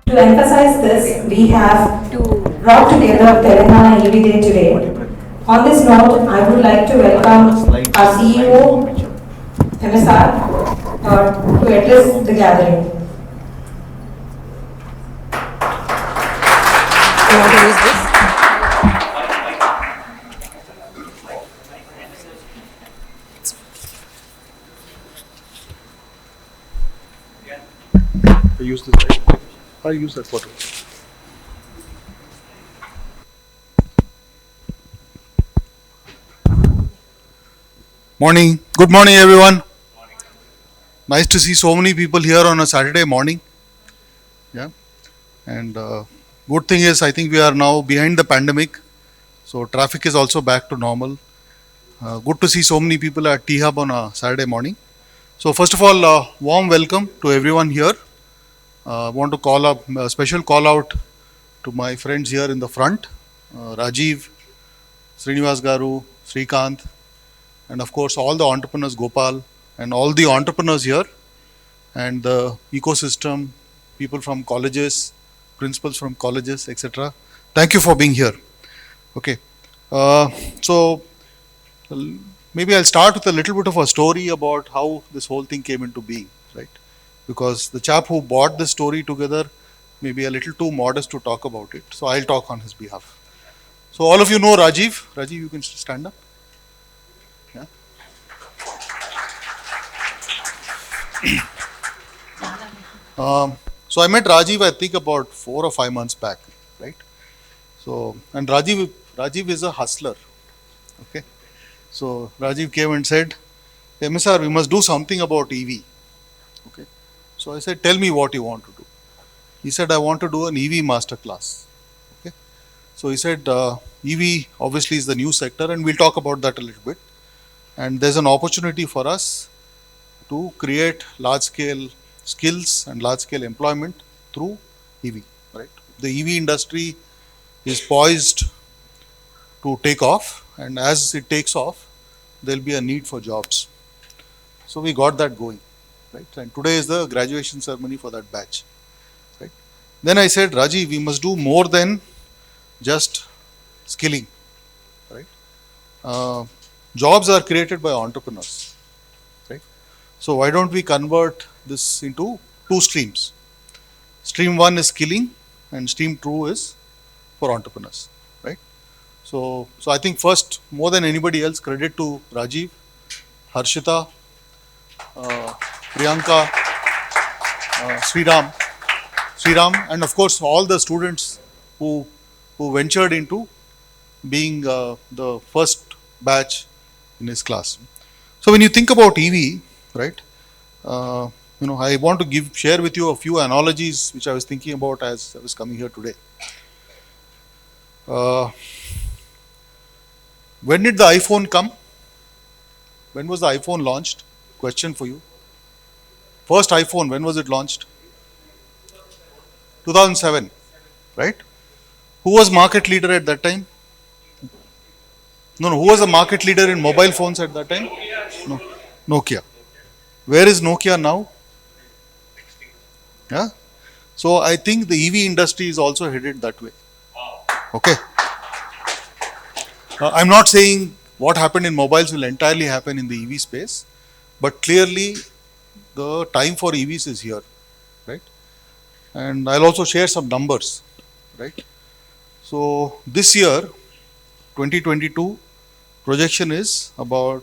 To emphasize this, we have brought together Telangana EV Day today. On this note, I would like to welcome our CEO, MSR, to address the gathering. You want to use this? I use this, right? I use that photo. Morning. Good morning, everyone. Nice to see so many people here on a Saturday morning. Yeah. And good thing is, I think we are now behind the pandemic. So traffic is also back to normal. Good to see so many people at THub on a Saturday morning. So first of all, warm welcome to everyone here. I want to call up a special call out to my friends here in the front, Rajeev, Srinivas Garu, Srikant, and of course all the entrepreneurs, Gopal, and all the entrepreneurs here, and the ecosystem, people from colleges, principals from colleges, etc. Thank you for being here. Okay, so maybe I'll start with a little bit of a story about how this whole thing came into being, right? Because the chap who brought this story together may be a little too modest to talk about it. So I'll talk on his behalf. So all of you know Rajeev. Rajeev, you can stand up. Yeah. So I met Rajeev, I think about 4 or 5 months back, right? So, and Rajeev is a hustler. Okay. So Rajeev came and said, MSR, we must do something about EV. Okay. So I said, tell me what you want to do. He said, I want to do an EV masterclass. Okay. So he said, EV obviously is the new sector, and we'll talk about that a little bit. And there's an opportunity for us to create large-scale skills and large-scale employment through EV. Right. The EV industry is poised to take off, and as it takes off, there'll be a need for jobs. So we got that going. Right? And today is the graduation ceremony for that batch. Right? Then I said, Rajeev, we must do more than just skilling. Right? Jobs are created by entrepreneurs. Right? So why don't we convert this into 2 streams? Stream 1 is skilling, and stream 2 is for entrepreneurs. Right? So I think first, more than anybody else, credit to Rajeev, Harshita, Priyanka, Sriram, and of course all the students who ventured into being the first batch in his class. So when you think about EV, right, I want to share with you a few analogies which I was thinking about as I was coming here today. When did the iPhone come? When was the iPhone launched? Question for you. First iPhone, when was it launched? 2007, right? Who was market leader at that time? No, who was the market leader in mobile phones at that time? No, Nokia. Where is Nokia now? Yeah. So I think the EV industry is also headed that way. Okay. I'm not saying what happened in mobiles will entirely happen in the EV space, but clearly the time for EVs is here, right? And I'll also share some numbers, right? So this year, 2022, projection is about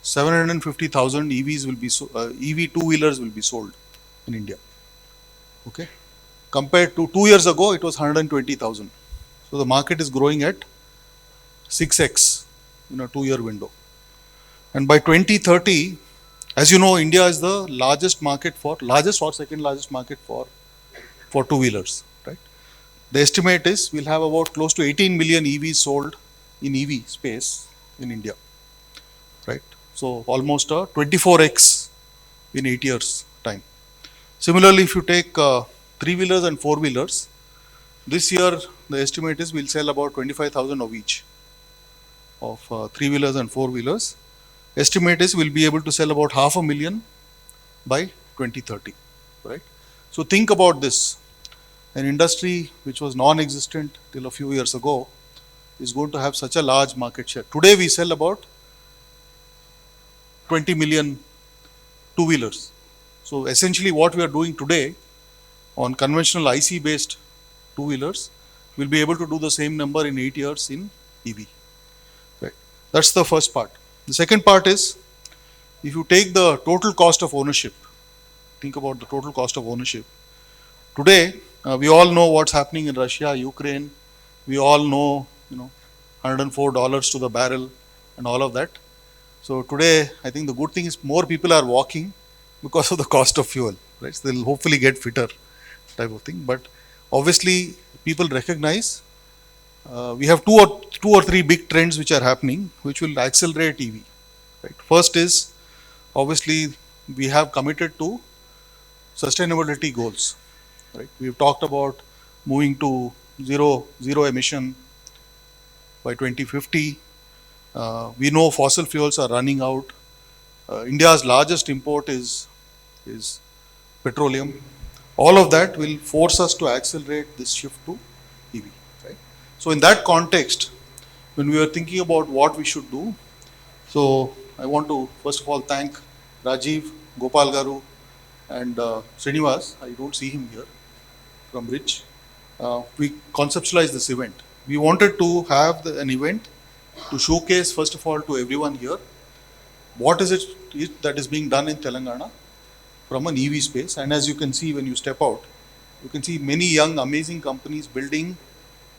750,000 EVs will be EV two-wheelers will be sold in India. Okay, compared to 2 years ago, it was 120,000. So the market is growing at 6x in a 2-year window. And by 2030, as you know, India is the largest or second largest market for two-wheelers, right? The estimate is we'll have about close to 18 million EVs sold in EV space in India, right? So almost a 24x in 8 years time. Similarly, if you take 3-wheelers and 4-wheelers, this year the estimate is we'll sell about 25,000 of each of 3-wheelers and 4-wheelers. Estimate is we'll be able to sell about 500,000 by 2030, right? So think about this. an industry which was non-existent till a few years ago is going to have such a large market share. Today we sell about 20 million two-wheelers. So essentially what we are doing today on conventional IC based two-wheelers, we'll be able to do the same number in 8 years in EV. Right. That's the first part. The second part is, if you take the total cost of ownership, think about the total cost of ownership. Today, we all know what's happening in Russia, Ukraine. We all know, $104 to the barrel and all of that. So today, I think the good thing is more people are walking because of the cost of fuel, right? So they'll hopefully get fitter, type of thing. But obviously, people recognize we have two or three big trends which are happening, which will accelerate EV. Right? First is, obviously, we have committed to sustainability goals. Right? We've talked about moving to zero emission by 2050. We know fossil fuels are running out. India's largest import is petroleum. All of that will force us to accelerate this shift to EV. Right? So in that context, when we were thinking about what we should do, so I want to first of all thank Rajeev, Gopal Garu, and Srinivas. I don't see him here, from Rich. We conceptualized this event. We wanted to have an event to showcase, first of all, to everyone here, what is it that is being done in Telangana from an EV space. And as you can see, when you step out, you can see many young, amazing companies building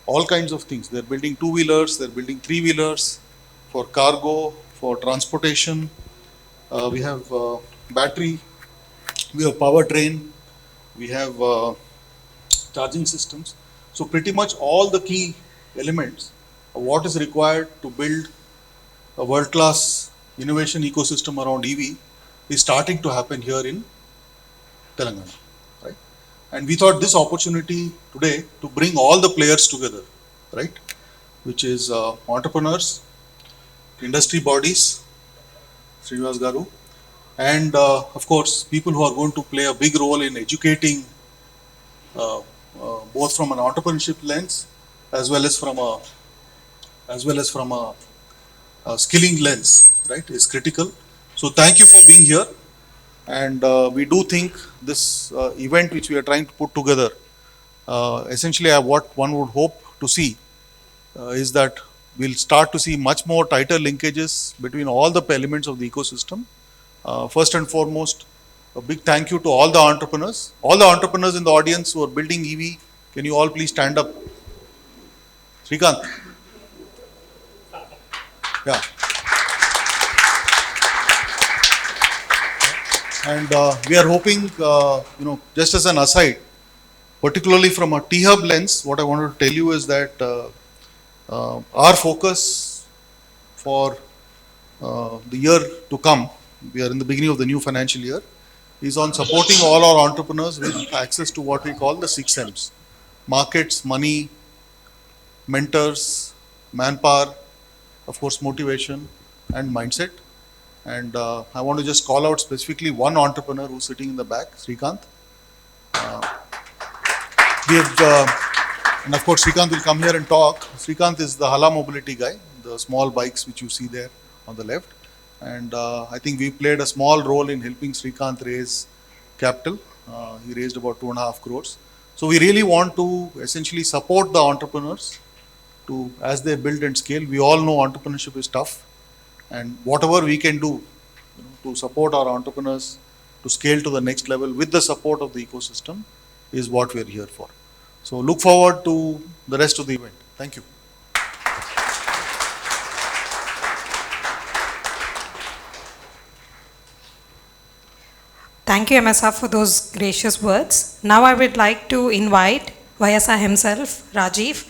all kinds of things. They're building two-wheelers, they're building three-wheelers for cargo, for transportation. We have battery, we have powertrain, we have charging systems. So pretty much all the key elements of what is required to build a world-class innovation ecosystem around EV is starting to happen here in Telangana, right? And we thought this opportunity today to bring all the players together, right? Which is entrepreneurs, industry bodies, Srinivas Garu, and of course people who are going to play a big role in educating both from an entrepreneurship lens as well as from a skilling lens, right, is critical. So thank you for being here, and we do think this event which we are trying to put together, essentially what one would hope to see is that we'll start to see much more tighter linkages between all the elements of the ecosystem. First and foremost, a big thank you to all the entrepreneurs. All the entrepreneurs in the audience who are building EV, can you all please stand up? Srikanth. Yeah. And we are hoping, just as an aside, particularly from a THub lens, what I wanted to tell you is that our focus for the year to come, we are in the beginning of the new financial year, is on supporting all our entrepreneurs with access to what we call the 6 M's. Markets, money, mentors, manpower, of course motivation and mindset. And I want to just call out specifically one entrepreneur who's sitting in the back, Srikanth. And of course Srikanth will come here and talk. Srikanth is the Hala mobility guy, the small bikes which you see there on the left. And I think we played a small role in helping Srikanth raise capital. He raised about 2.5 crores. So we really want to essentially support the entrepreneurs to, as they build and scale. We all know entrepreneurship is tough, and whatever we can do to support our entrepreneurs to scale to the next level with the support of the ecosystem is what we're here for. So look forward to the rest of the event. Thank you. Thank you, MSR, for those gracious words. Now I would like to invite YSR himself, Rajeev.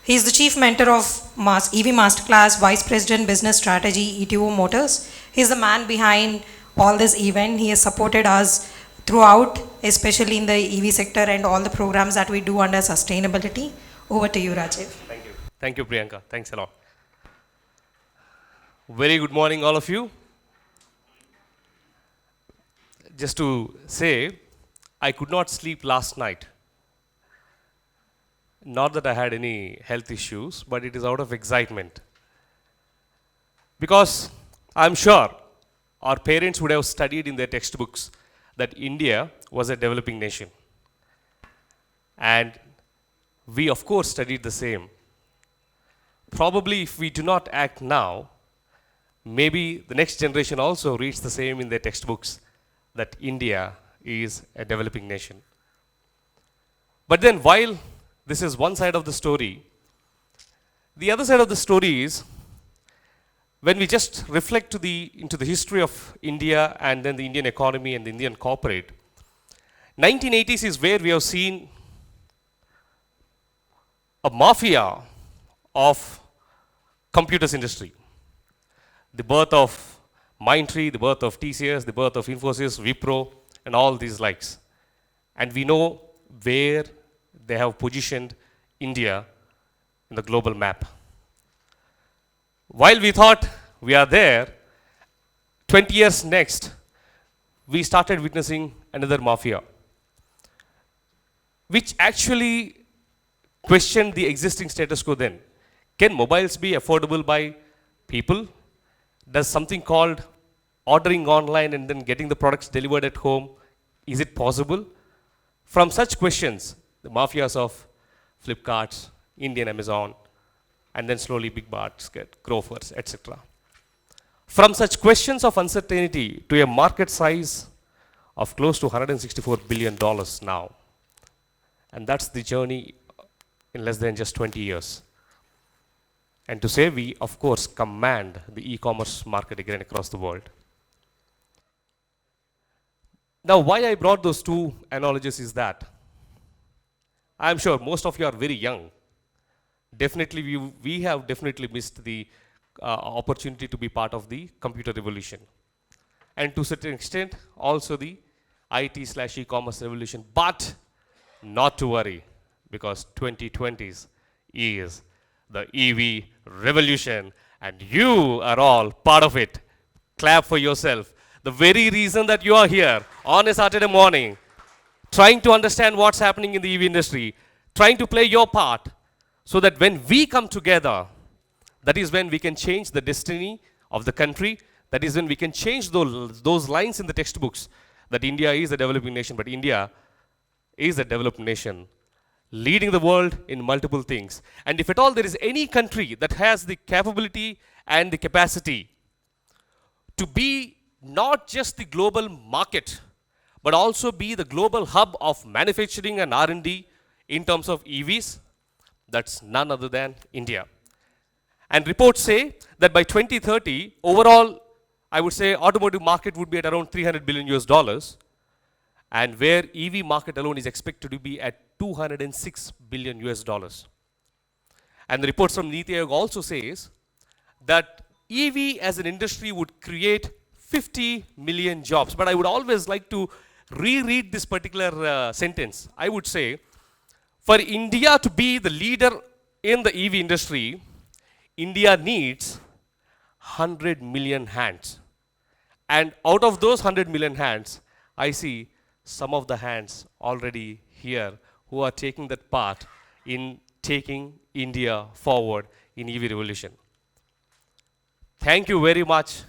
He is the Chief Mentor of EV Masterclass, Vice President Business Strategy, ETO Motors. He is the man behind all this event. He has supported us throughout, especially in the EV sector and all the programs that we do under sustainability. Over to you, Rajeev. Thank you. Thank you, Priyanka. Thanks a lot. Very good morning, all of you. Just to say, I could not sleep last night Not that I had any health issues, but it is out of excitement. Because I'm sure our parents would have studied in their textbooks that India was a developing nation. And we, of course, studied the same. Probably if we do not act now, maybe the next generation also reads the same in their textbooks that India is a developing nation. But then while this is one side of the story, the other side of the story is when we just reflect into the history of India and then the Indian economy and the Indian corporate, 1980s is where we have seen a mafia of computers industry. The birth of Mindtree, the birth of TCS, the birth of Infosys, Wipro, and all these likes. And we know where they have positioned India in the global map. While we thought we are there, 20 years next, we started witnessing another mafia, which actually questioned the existing status quo then. Can mobiles be affordable by people? Does something called ordering online and then getting the products delivered at home, is it possible? From such questions, the mafias of Flipkarts, Indian Amazon, and then slowly big barts get Grofers, etc. From such questions of uncertainty to a market size of close to $164 billion now. And that's the journey in less than just 20 years. And to say we, of course, command the e-commerce market again across the world. Now, why I brought those two analogies is that I'm sure most of you are very young. Definitely, we have definitely missed the opportunity to be part of the computer revolution. And to a certain extent, also the IT/e-commerce revolution. But not to worry, because 2020s is the EV revolution, and you are all part of it. Clap for yourself. The very reason that you are here on a Saturday morning, trying to understand what's happening in the EV industry, trying to play your part, so that when we come together, that is when we can change the destiny of the country. That is when we can change those lines in the textbooks that India is a developing nation, but India is a developed nation, leading the world in multiple things. And if at all there is any country that has the capability and the capacity to be not just the global market, but also be the global hub of manufacturing and R&D in terms of EVs, that's none other than India. And reports say that by 2030, overall, I would say automotive market would be at around $300 billion US, and where EV market alone is expected to be at $206 billion US. And the reports from Niti Aayog also says that EV as an industry would create 50 million jobs. But I would always like to reread this particular sentence. I would say, for India to be the leader in the EV industry, India needs 100 million hands. And out of those 100 million hands, I see some of the hands already here who are taking that part in taking India forward in EV revolution. Thank you very much.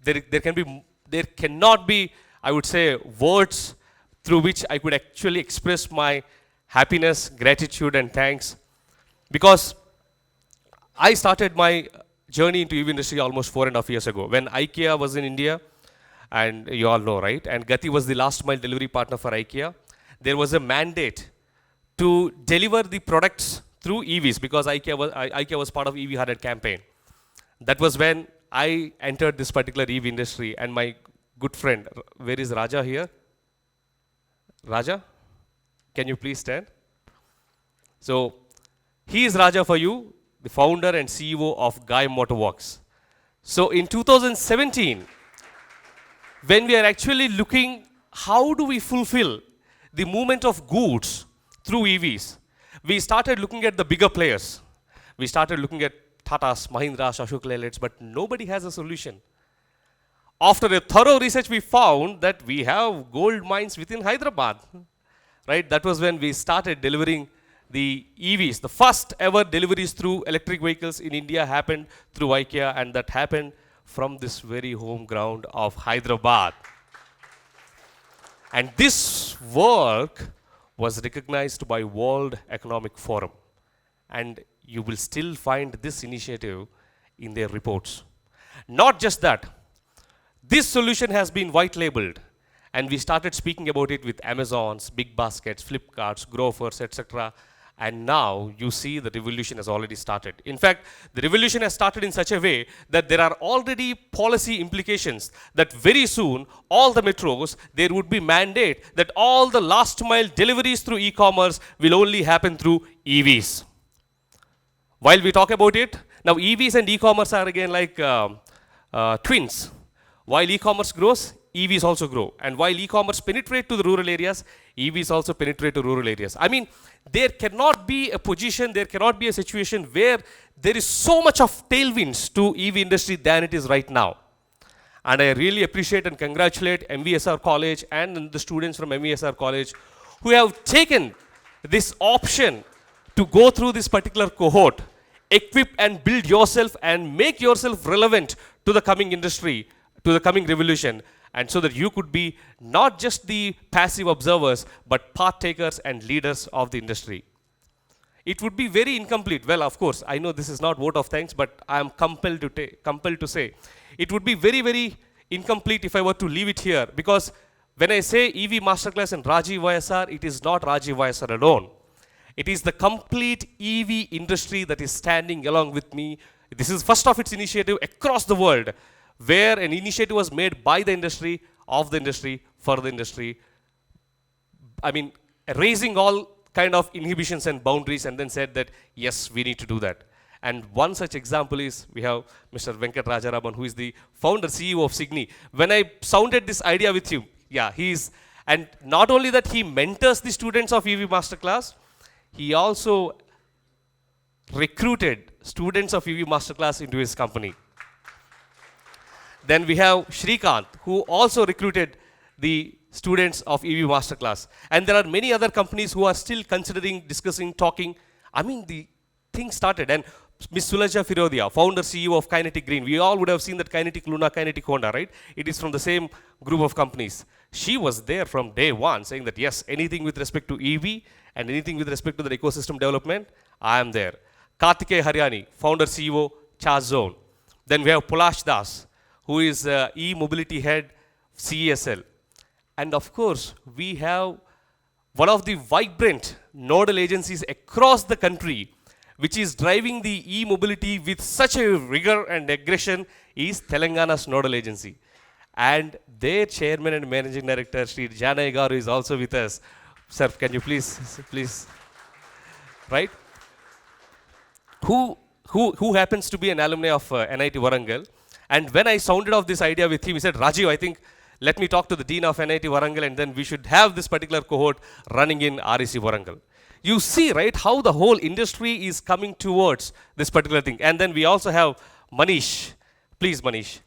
There cannot be, I would say, words through which I could actually express my happiness, gratitude, and thanks, because I started my journey into EV industry almost 4.5 years ago when IKEA was in India, and you all know, right? And Gati was the last mile delivery partner for IKEA. There was a mandate to deliver the products through EVs because IKEA was part of EV 100 campaign. That was when I entered this particular EV industry, and my good friend, where is Raja here? Raja, can you please stand? So, he is Raja for you, the founder and CEO of Guy Motor Works. So, in 2017, when we are actually looking how do we fulfill the movement of goods through EVs, we started looking at the bigger players. We started looking at Tata's, Mahindra's, Ashok Leyland's, but nobody has a solution. After a thorough research, we found that we have gold mines within Hyderabad. Right? That was when we started delivering the EVs, the first ever deliveries through electric vehicles in India happened through IKEA, and that happened from this very home ground of Hyderabad. And this work was recognized by World Economic Forum. And you will still find this initiative in their reports. Not just that, this solution has been white labeled, and we started speaking about it with Amazons, Big Baskets, Flipkarts, Grofers, etc. And now you see the revolution has already started. In fact, the revolution has started in such a way that there are already policy implications that very soon all the metros, there would be mandate that all the last mile deliveries through e-commerce will only happen through EVs. While we talk about it, now EVs and e-commerce are again like twins. While e-commerce grows, EVs also grow. And while e-commerce penetrate to the rural areas, EVs also penetrate to rural areas. I mean, there cannot be a position, there cannot be a situation where there is so much of tailwinds to EV industry than it is right now. And I really appreciate and congratulate MVSR College and the students from MVSR College who have taken this option to go through this particular cohort, equip and build yourself and make yourself relevant to the coming industry, to the coming revolution, and so that you could be not just the passive observers, but partakers and leaders of the industry. It would be very incomplete. Well, of course, I know this is not vote of thanks, but I am compelled to say, it would be very, very incomplete if I were to leave it here, because when I say EV Masterclass and Rajeev YSR, it is not Rajeev YSR alone. It is the complete EV industry that is standing along with me. This is first of its initiative across the world, where an initiative was made by the industry, of the industry, for the industry. I mean, raising all kind of inhibitions and boundaries, and then said that, yes, we need to do that. And one such example is, we have Mr. Venkat Rajaraman, who is the founder, CEO of Signi. When I sounded this idea with him, yeah, and not only that, he mentors the students of EV Masterclass, he also recruited students of EV Masterclass into his company. Then we have Shrikant, who also recruited the students of EV Masterclass. And there are many other companies who are still considering, discussing, talking. I mean, the thing started. And Ms. Sulaja Firodia, founder, CEO of Kinetic Green. We all would have seen that Kinetic Luna, Kinetic Honda, right? It is from the same group of companies. She was there from day one, saying that, yes, anything with respect to EV and anything with respect to the ecosystem development, I am there. Kartikeya Haryani, founder, CEO, Charge Zone. Then we have Pulash Das, who is e-mobility head, CESL. And of course, we have one of the vibrant nodal agencies across the country, which is driving the e-mobility with such a rigor and aggression, is Telangana's nodal agency. And their chairman and managing director, Sri Janay Garu, is also with us. Sir, can you please, right? Who happens to be an alumni of NIT Warangal. And when I sounded off this idea with him, he said, Rajiv, I think, let me talk to the Dean of NIT Warangal, and then we should have this particular cohort running in REC Warangal. You see, right, how the whole industry is coming towards this particular thing. And then we also have Manish. Please, Manish.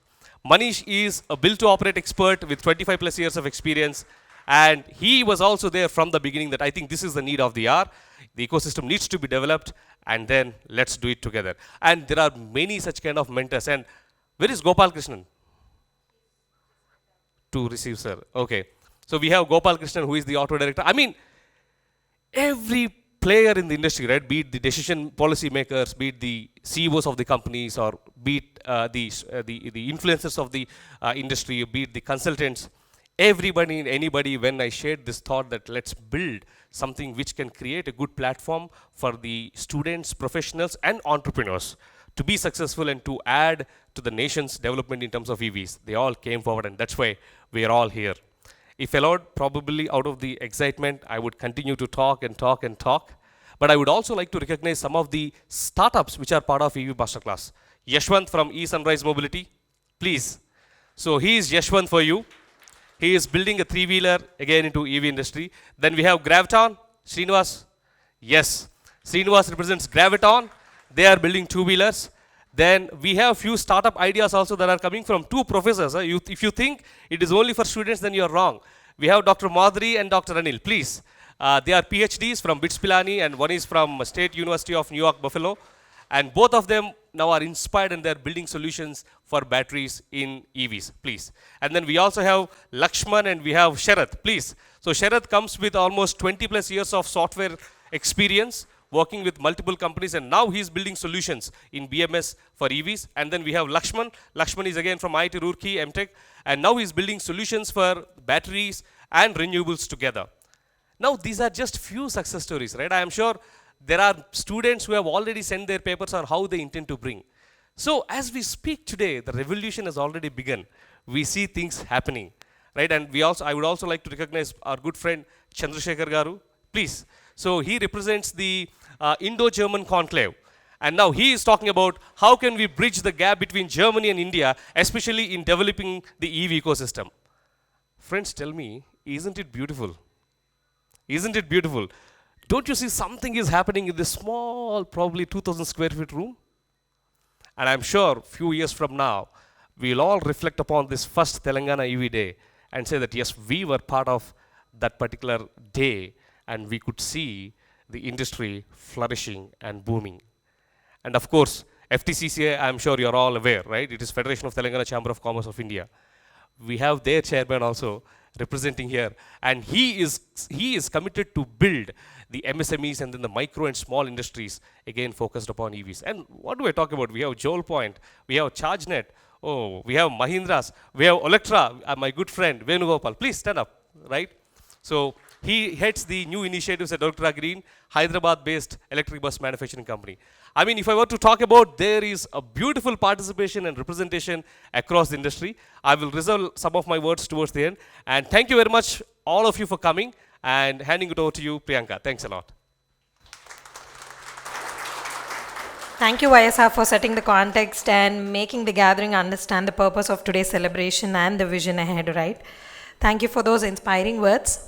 Manish is a build-to-operate expert with 25 plus years of experience. And he was also there from the beginning that I think this is the need of the hour. The ecosystem needs to be developed, and then let's do it together. And there are many such kind of mentors. And where is Gopal Krishnan? To receive, sir. Okay. So we have Gopal Krishnan, who is the auto director. I mean, every player in the industry, right? Be it the decision policy makers, be it the CEOs of the companies, or be it the influencers of the industry, be it the consultants, everybody and anybody, when I shared this thought that let's build something which can create a good platform for the students, professionals, and entrepreneurs to be successful and to add to the nation's development in terms of EVs. They all came forward, and that's why we are all here. If allowed, probably out of the excitement, I would continue to talk and talk and talk. But I would also like to recognize some of the startups which are part of EV Masterclass. Yashwant from eSunrise Mobility, please. So he is Yashwant for you. He is building a three-wheeler again into EV industry. Then we have Gravton, Srinivas. Yes, Srinivas represents Gravton. They are building two-wheelers. Then we have few startup ideas also that are coming from two professors. If you think it is only for students, then you are wrong. We have Dr. Madhuri and Dr. Anil. Please, They are PhDs from BITS Pilani and one is from State University of New York, Buffalo. And both of them now are inspired and they're building solutions for batteries in EVs, please. And then we also have Lakshman and we have Sharath, please. So Sharath comes with almost 20 plus years of software experience working with multiple companies and now he's building solutions in BMS for EVs. And then we have Lakshman. Lakshman is again from IIT Roorkee, MTech, and now he's building solutions for batteries and renewables together. Now these are just few success stories, right? I am sure there are students who have already sent their papers on how they intend to bring. So as we speak today, the revolution has already begun. We see things happening, right? And I would also like to recognize our good friend Chandrasekhar Garu, please. So he represents the Indo-German conclave. And now he is talking about how can we bridge the gap between Germany and India, especially in developing the EV ecosystem. Friends, tell me, isn't it beautiful? Isn't it beautiful? Don't you see something is happening in this small, probably 2,000 square feet room? And I'm sure few years from now, we'll all reflect upon this first Telangana EV day and say that yes, we were part of that particular day and we could see the industry flourishing and booming. And of course, FTCCA, I'm sure you're all aware, right? It is Federation of Telangana Chamber of Commerce of India. We have their chairman also representing here, and he is committed to build the MSMEs and then the micro and small industries, again focused upon EVs. And what do I talk about? We have Joulepoint, we have ChargeNet, oh, we have Mahindras, we have Electra, my good friend Venugopal. Please stand up, right? So he heads the new initiatives at Electra Green, Hyderabad-based electric bus manufacturing company. I mean, if I were to talk about, there is a beautiful participation and representation across the industry. I will reserve some of my words towards the end. And thank you very much, all of you, for coming, and handing it over to you, Priyanka. Thanks a lot. Thank you, YSR, for setting the context and making the gathering understand the purpose of today's celebration and the vision ahead, right? Thank you for those inspiring words.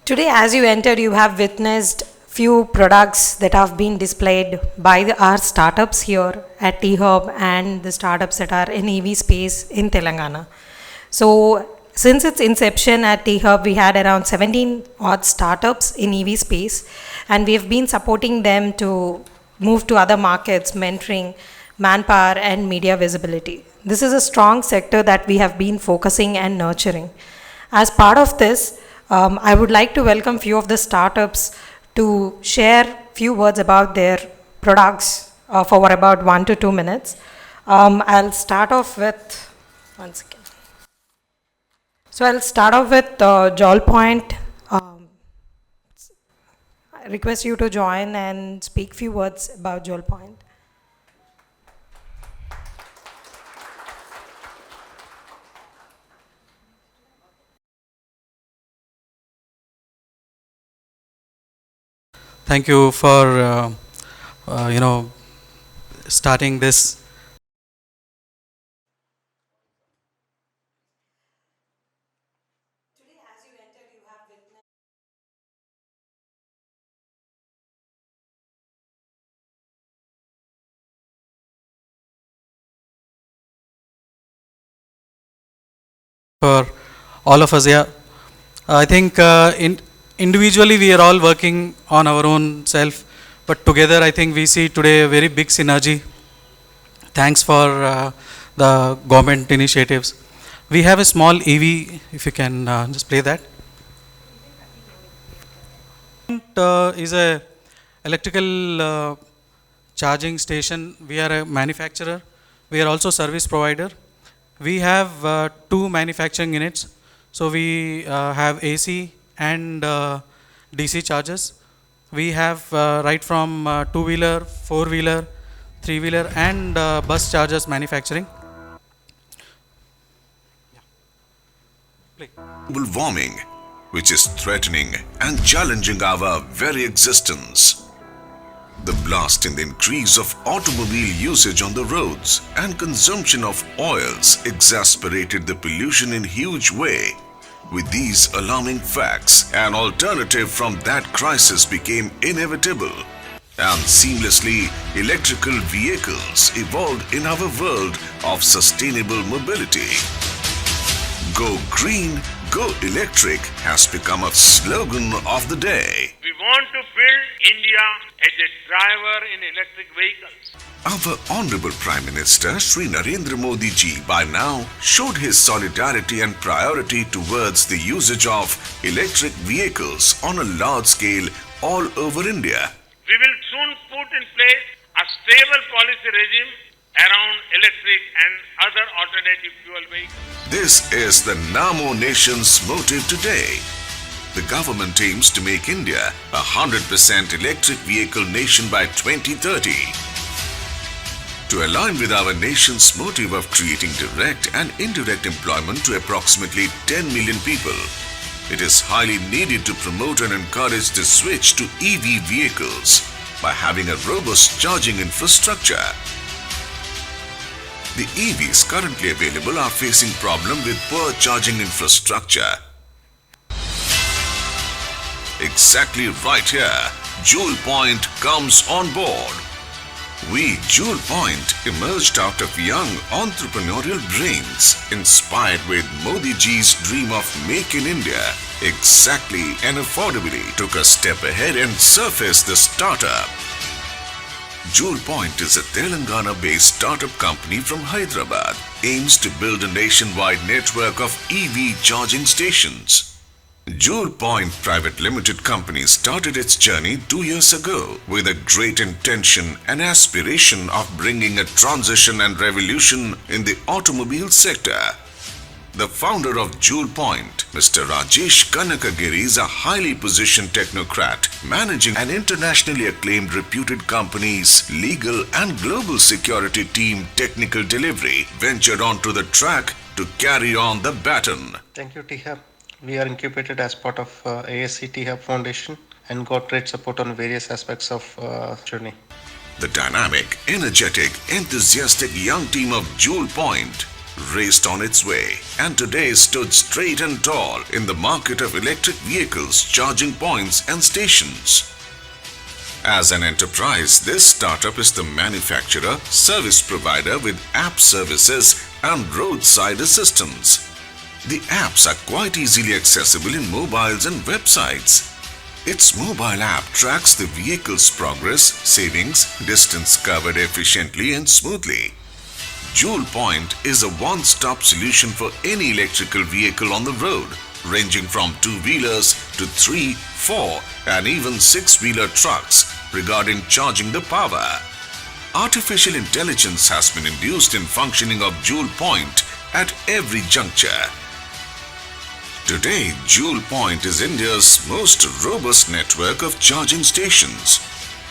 Today, as you entered, you have witnessed few products that have been displayed by our startups here at THub and the startups that are in EV space in Telangana. So, since its inception at THub, we had around 17 odd startups in EV space, and we have been supporting them to move to other markets, mentoring, manpower, and media visibility. This is a strong sector that we have been focusing and nurturing. As part of this, I would like to welcome few of the startups to share few words about their products for about 1 to 2 minutes. I'll start off with, one second. So I'll start off with Joulepoint. I request you to join and speak few words about Joulepoint. Thank you for starting this. Today, as you entered, you have witnessed For all of us here, I think individually we are all working on our own self, but together I think we see today a very big synergy. Thanks for the government initiatives. We have a small EV, if you can just play that. Is a electrical charging station. We are a manufacturer. We are also service provider. We have 2 manufacturing units. So we have AC and DC chargers. We have right from 2-wheeler, 4-wheeler, 3-wheeler and bus chargers manufacturing. Global warming, which is threatening and challenging our very existence. The blast in the increase of automobile usage on the roads and consumption of oils exasperated the pollution in huge way With these alarming facts, an alternative from that crisis became inevitable. And seamlessly, electrical vehicles evolved in our world of sustainable mobility. Go green, go electric has become a slogan of the day. We want to build India as a driver in electric vehicles. Our Honorable Prime Minister Shri Narendra Modi ji by now showed his solidarity and priority towards the usage of electric vehicles on a large scale all over India. We will soon put in place a stable policy regime around electric and other alternative fuel vehicles. This is the Namo Nation's motive today. The government aims to make India a 100% electric vehicle nation by 2030. To align with our nation's motive of creating direct and indirect employment to approximately 10 million people, it is highly needed to promote and encourage the switch to EV vehicles by having a robust charging infrastructure. The EVs currently available are facing problem with poor charging infrastructure. Exactly right here, Joulepoint comes on board. We, Joulepoint, emerged out of young entrepreneurial brains, inspired with Modi ji's dream of Make in India. Exactly and affordably took a step ahead and surfaced the startup. Joulepoint is a Telangana-based startup company from Hyderabad, aims to build a nationwide network of EV charging stations. Joulepoint Private Limited Company started its journey 2 years ago with a great intention and aspiration of bringing a transition and revolution in the automobile sector. The founder of Joulepoint, Mr. Rajesh Kanakagiri, is a highly positioned technocrat managing an internationally acclaimed reputed company's legal and global security team technical delivery, ventured onto the track to carry on the baton. Thank you, THub. We are incubated as part of ASC THub Foundation and got great support on various aspects of journey. The dynamic, energetic, enthusiastic young team of Joulepoint raced on its way and today stood straight and tall in the market of electric vehicles, charging points and stations. As an enterprise, this startup is the manufacturer, service provider with app services and roadside assistance. The apps are quite easily accessible in mobiles and websites. Its mobile app tracks the vehicle's progress, savings, distance covered efficiently and smoothly. Joulepoint is a one-stop solution for any electrical vehicle on the road, ranging from two-wheelers to 3, 4 and even 6-wheeler trucks regarding charging the power. Artificial intelligence has been induced in functioning of Joulepoint at every juncture. Today, Joulepoint is India's most robust network of charging stations.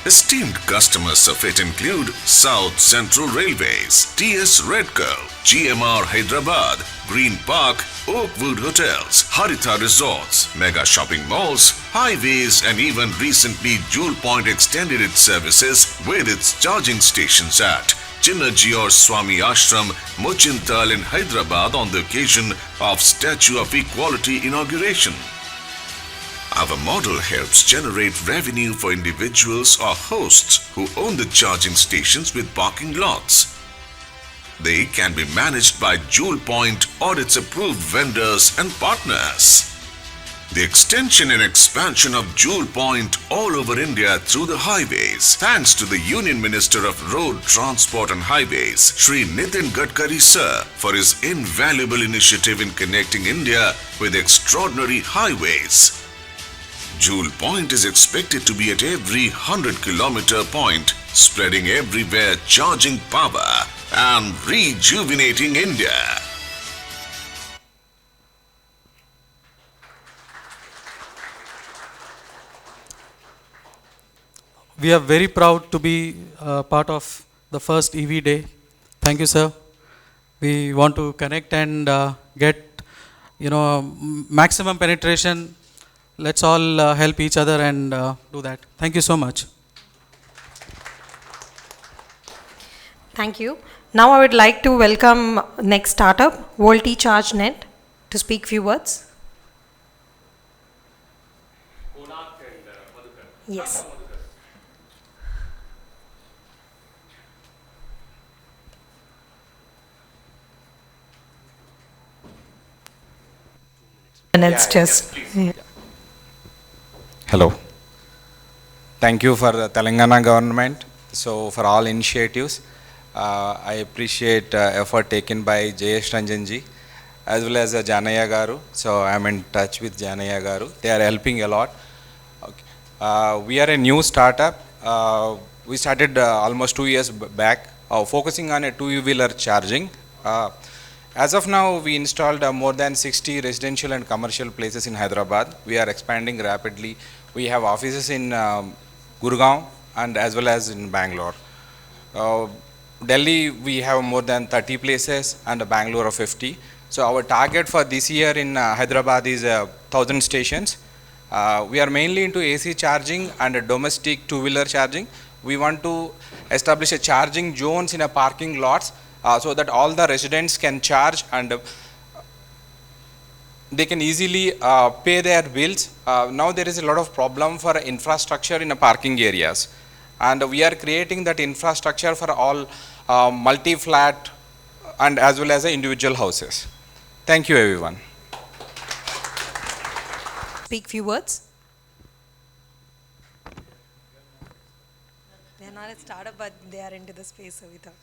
Esteemed customers of it include South Central Railways, TS Redco, GMR Hyderabad, Green Park, Oakwood Hotels, Haritha Resorts, mega shopping malls, highways, and even recently Joulepoint extended its services with its charging stations at Chinnaji or Swami Ashram, Mochintal in Hyderabad on the occasion of Statue of Equality inauguration. Our model helps generate revenue for individuals or hosts who own the charging stations with parking lots. They can be managed by Joulepoint or its approved vendors and partners. The extension and expansion of Joulepoint all over India through the highways, thanks to the Union Minister of Road Transport and Highways, Shri Nitin Gadkari sir, for his invaluable initiative in connecting India with extraordinary highways. Joulepoint is expected to be at every 100-kilometer point, spreading everywhere, charging power and rejuvenating India. We are very proud to be part of the first EV day. Thank you, sir. We want to connect and get, maximum penetration. Let's all help each other and do that. Thank you so much. Thank you. Now I would like to welcome next startup, VoltChargeNet, to speak few words. Yes. Minutes just. Yeah. Hello. Thank you for the Telangana government. So for all initiatives, I appreciate effort taken by Jayesh Ranjanji as well as Janaya Garu. So I'm in touch with Janaya Garu. They are helping a lot. Okay. We are a new startup. We started almost 2 years back, focusing on a two-wheeler charging. As of now, we installed more than 60 residential and commercial places in Hyderabad. We are expanding rapidly. We have offices in Gurgaon and as well as in Bangalore. Delhi, we have more than 30 places and Bangalore of 50. So our target for this year in Hyderabad is 1,000 stations. We are mainly into AC charging and domestic two-wheeler charging. We want to establish a charging zones in a parking lots so that all the residents can charge and they can easily pay their bills. Now there is a lot of problem for infrastructure in parking areas, and we are creating that infrastructure for all multi-flat and as well as individual houses. Thank you everyone. Speak few words. They are not a startup, but they are into the space, so we thought.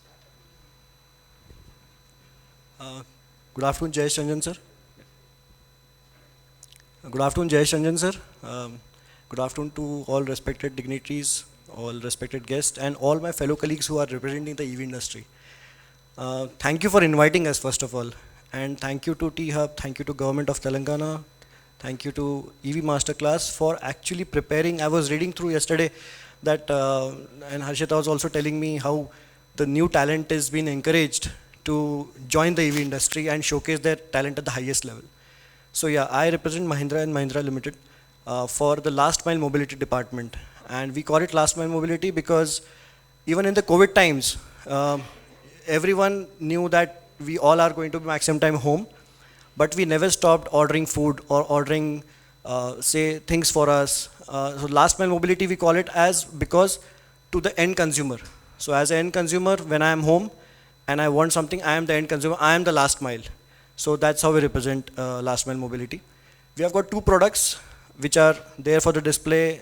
Good afternoon, Jayesh Ranjan sir. Good afternoon, Jayesh Ranjan sir. Good afternoon to all respected dignitaries, all respected guests, and all my fellow colleagues who are representing the EV industry. Thank you for inviting us, first of all. And thank you to THub, thank you to Government of Telangana, thank you to EV Masterclass for actually preparing. I was reading through yesterday that, and Harshita was also telling me how the new talent is being encouraged to join the EV industry and showcase their talent at the highest level. So yeah, I represent Mahindra and Mahindra Limited for the last mile mobility department. And we call it last mile mobility because even in the COVID times, everyone knew that we all are going to be maximum time home, but we never stopped ordering food or ordering, say, things for us. So last mile mobility we call it as because to the end consumer. So as an end consumer, when I am home, and I want something, I am the end consumer, I am the last mile. So that's how we represent last mile mobility. We have got two products which are there for the display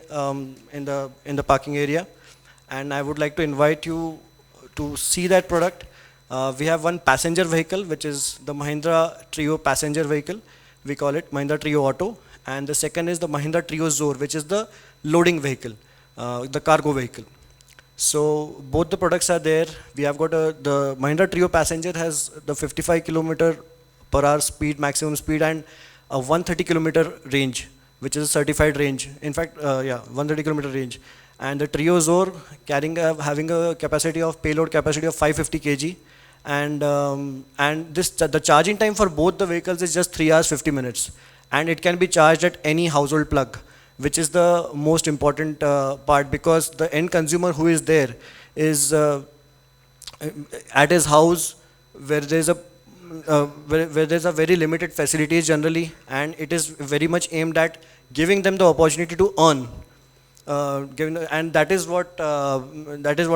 in the parking area. And I would like to invite you to see that product. We have one passenger vehicle, which is the Mahindra Trio passenger vehicle. We call it Mahindra Trio Auto. And the second is the Mahindra Trio Zor, which is the loading vehicle, the cargo vehicle. So both the products are there. We have got the Mahindra Trio Passenger has the 55 km/h speed, maximum speed, and a 130 km range, which is a certified range. In fact, 130 km range. And the Trio Zor having a capacity of payload capacity of 550 kg. And the charging time for both the vehicles is just 3 hours 50 minutes. And it can be charged at any household plug, which is the most important part, because the end consumer who is there is at his house where there's a very limited facilities generally, and it is very much aimed at giving them the opportunity to earn. And that is what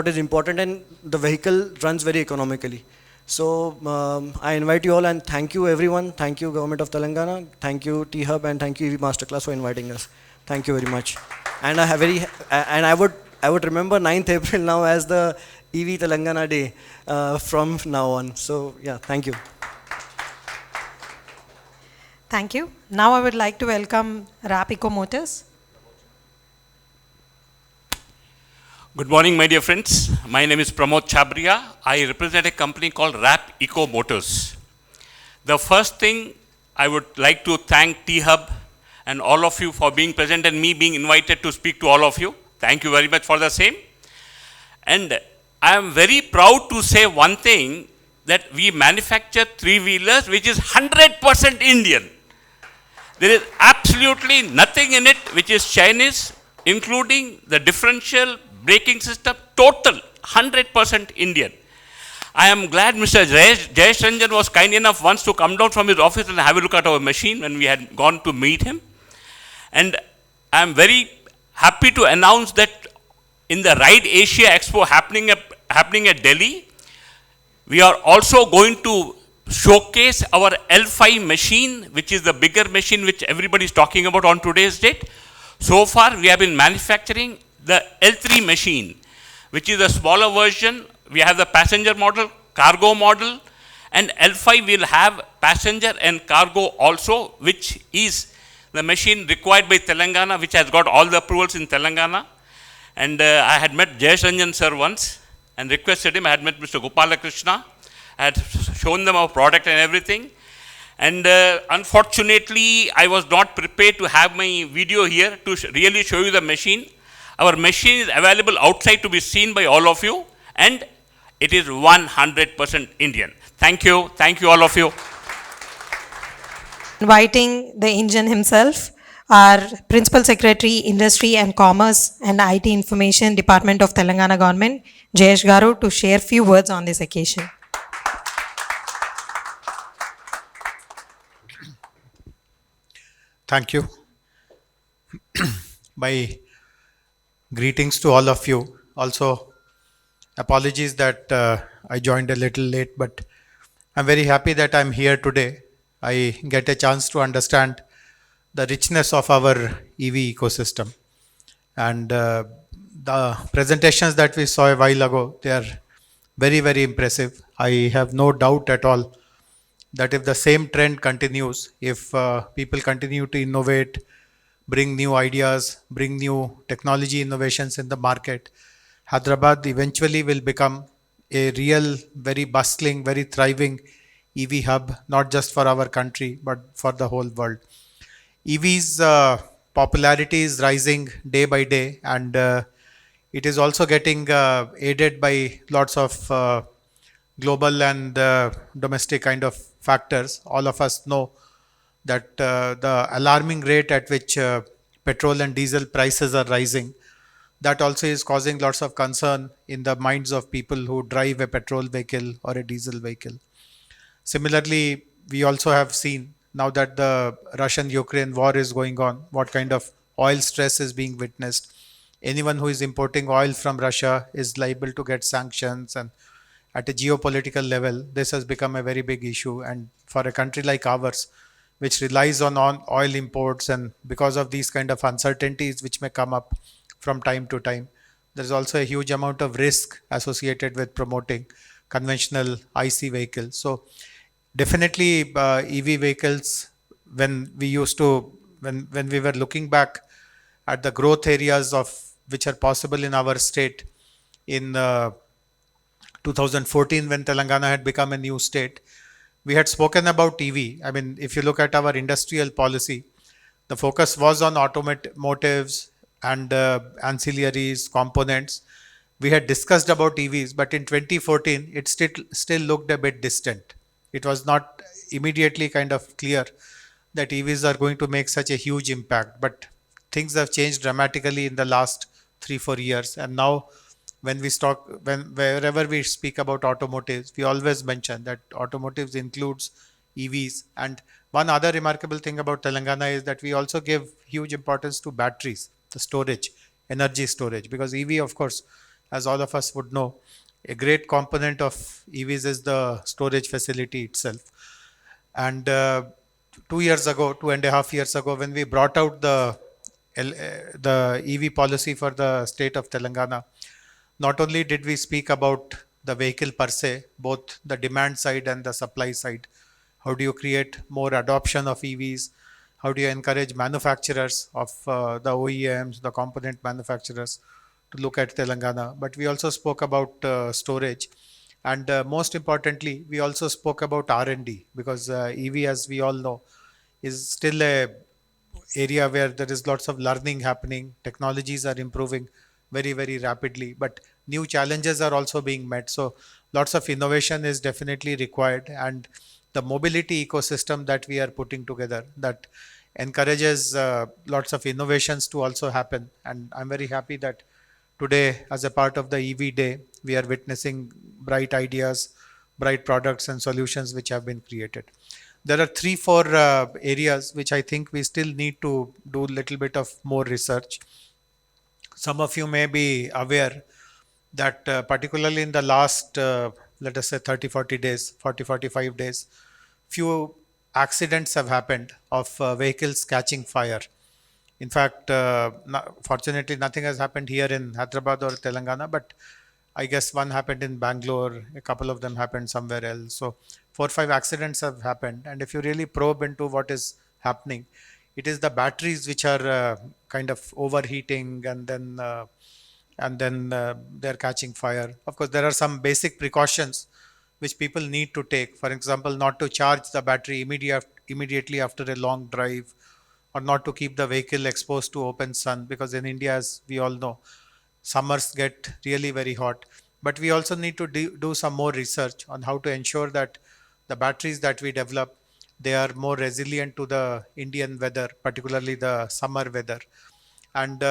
is important, and the vehicle runs very economically. So I invite you all, and thank you everyone. Thank you Government of Telangana, thank you THub, and thank you EV Masterclass for inviting us. Thank you very much. And I would remember 9th April now as the EV Telangana Day from now on. So yeah, thank you. Thank you. Now I would like to welcome RAP Eco Motors. Good morning, my dear friends. My name is Pramod Chabria. I represent a company called RAP Eco Motors. The first thing I would like to thank THub and all of you for being present and me being invited to speak to all of you. Thank you very much for the same. And I am very proud to say one thing, that we manufacture three-wheelers which is 100% Indian. There is absolutely nothing in it which is Chinese, including the differential braking system, total 100% Indian. I am glad Mr. Jayesh Ranjan was kind enough once to come down from his office and have a look at our machine when we had gone to meet him. And I am very happy to announce that in the Ride Asia Expo happening at Delhi, we are also going to showcase our L5 machine, which is the bigger machine which everybody is talking about on today's date. So far, we have been manufacturing the L3 machine, which is a smaller version. We have the passenger model, cargo model, and L5 will have passenger and cargo also, which is the machine required by Telangana, which has got all the approvals in Telangana. And I had met Jayesh Ranjan sir once and requested him. I had met Mr. Gopalakrishna. I had shown them our product and everything. And unfortunately, I was not prepared to have my video here to really show you the machine. Our machine is available outside to be seen by all of you, and it is 100% Indian. Thank you. Thank you, all of you. Inviting the engine himself, our Principal Secretary, Industry and Commerce and IT Information Department of Telangana Government, Jayesh Garu, to share few words on this occasion. Thank you. My greetings to all of you. Also, apologies that I joined a little late, but I'm very happy that I'm here today. I get a chance to understand the richness of our EV ecosystem. And the presentations that we saw a while ago, they are very, very impressive. I have no doubt at all that if the same trend continues, if people continue to innovate, bring new ideas, bring new technology innovations in the market, Hyderabad eventually will become a real, very bustling, very thriving EV hub, not just for our country, but for the whole world. EV's popularity is rising day by day, and it is also getting aided by lots of global and domestic kind of factors. All of us know that the alarming rate at which petrol and diesel prices are rising, that also is causing lots of concern in the minds of people who drive a petrol vehicle or a diesel vehicle. Similarly, we also have seen now that the Russian-Ukraine war is going on, what kind of oil stress is being witnessed. Anyone who is importing oil from Russia is liable to get sanctions, and at a geopolitical level, this has become a very big issue. And for a country like ours, which relies on oil imports, and because of these kind of uncertainties which may come up from time to time, there is also a huge amount of risk associated with promoting conventional IC vehicles. So definitely EV vehicles, when we were looking back at the growth areas of which are possible in our state in 2014, when Telangana had become a new state, we had spoken about EV. I mean, if you look at our industrial policy, the focus was on automotives and ancillaries, components. We had discussed about EVs, but in 2014, it still looked a bit distant. It was not immediately kind of clear that EVs are going to make such a huge impact. But things have changed dramatically in the last 3-4 years. And now wherever we speak about automotives, we always mention that automotives includes EVs. And one other remarkable thing about Telangana is that we also give huge importance to batteries, the storage, energy storage, because EV, of course, as all of us would know, a great component of EVs is the storage facility itself. And 2.5 years ago, when we brought out the EV policy for the state of Telangana, not only did we speak about the vehicle per se, both the demand side and the supply side. How do you create more adoption of EVs? How do you encourage manufacturers of the OEMs, the component manufacturers, to look at Telangana? But we also spoke about storage. And most importantly, we also spoke about R&D, because EV, as we all know, is still a area where there is lots of learning happening. Technologies are improving very, very rapidly, but new challenges are also being met. So lots of innovation is definitely required, and the mobility ecosystem that we are putting together, that encourages lots of innovations to also happen. And I'm very happy that today, as a part of the EV Day, we are witnessing bright ideas, bright products and solutions which have been created. There are 3-4 areas which I think we still need to do a little bit of more research. some of you may be aware that particularly in the last, let us say 30, 40 days, 40, 45 days, few accidents have happened of vehicles catching fire. In fact, fortunately, nothing has happened here in Hyderabad or Telangana, but I guess one happened in Bangalore, a couple of them happened somewhere else. So 4 or 5 accidents have happened. And if you really probe into what is happening, it is the batteries which are kind of overheating, and then they're catching fire. Of course, there are some basic precautions which people need to take. For example, not to charge the battery immediately after a long drive, or not to keep the vehicle exposed to open sun, because in India, as we all know, summers get really very hot. But we also need to do some more research on how to ensure that the batteries that we develop, they are more resilient to the Indian weather, particularly the summer weather. And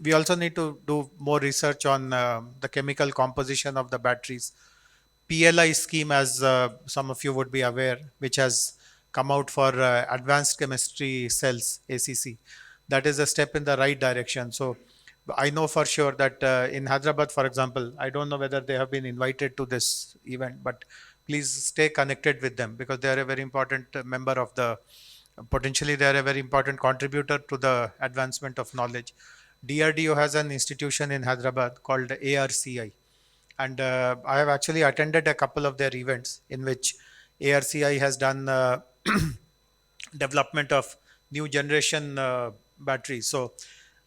we also need to do more research on the chemical composition of the batteries. PLI scheme, as some of you would be aware, which has come out for advanced chemistry cells, ACC. That is a step in the right direction. So I know for sure that in Hyderabad, for example, I don't know whether they have been invited to this event, but please stay connected with them, because they are a very important member of the, potentially they are a very important contributor to the advancement of knowledge. DRDO has an institution in Hyderabad called ARCI. And I have actually attended a couple of their events in which ARCI has done development of new generation batteries. So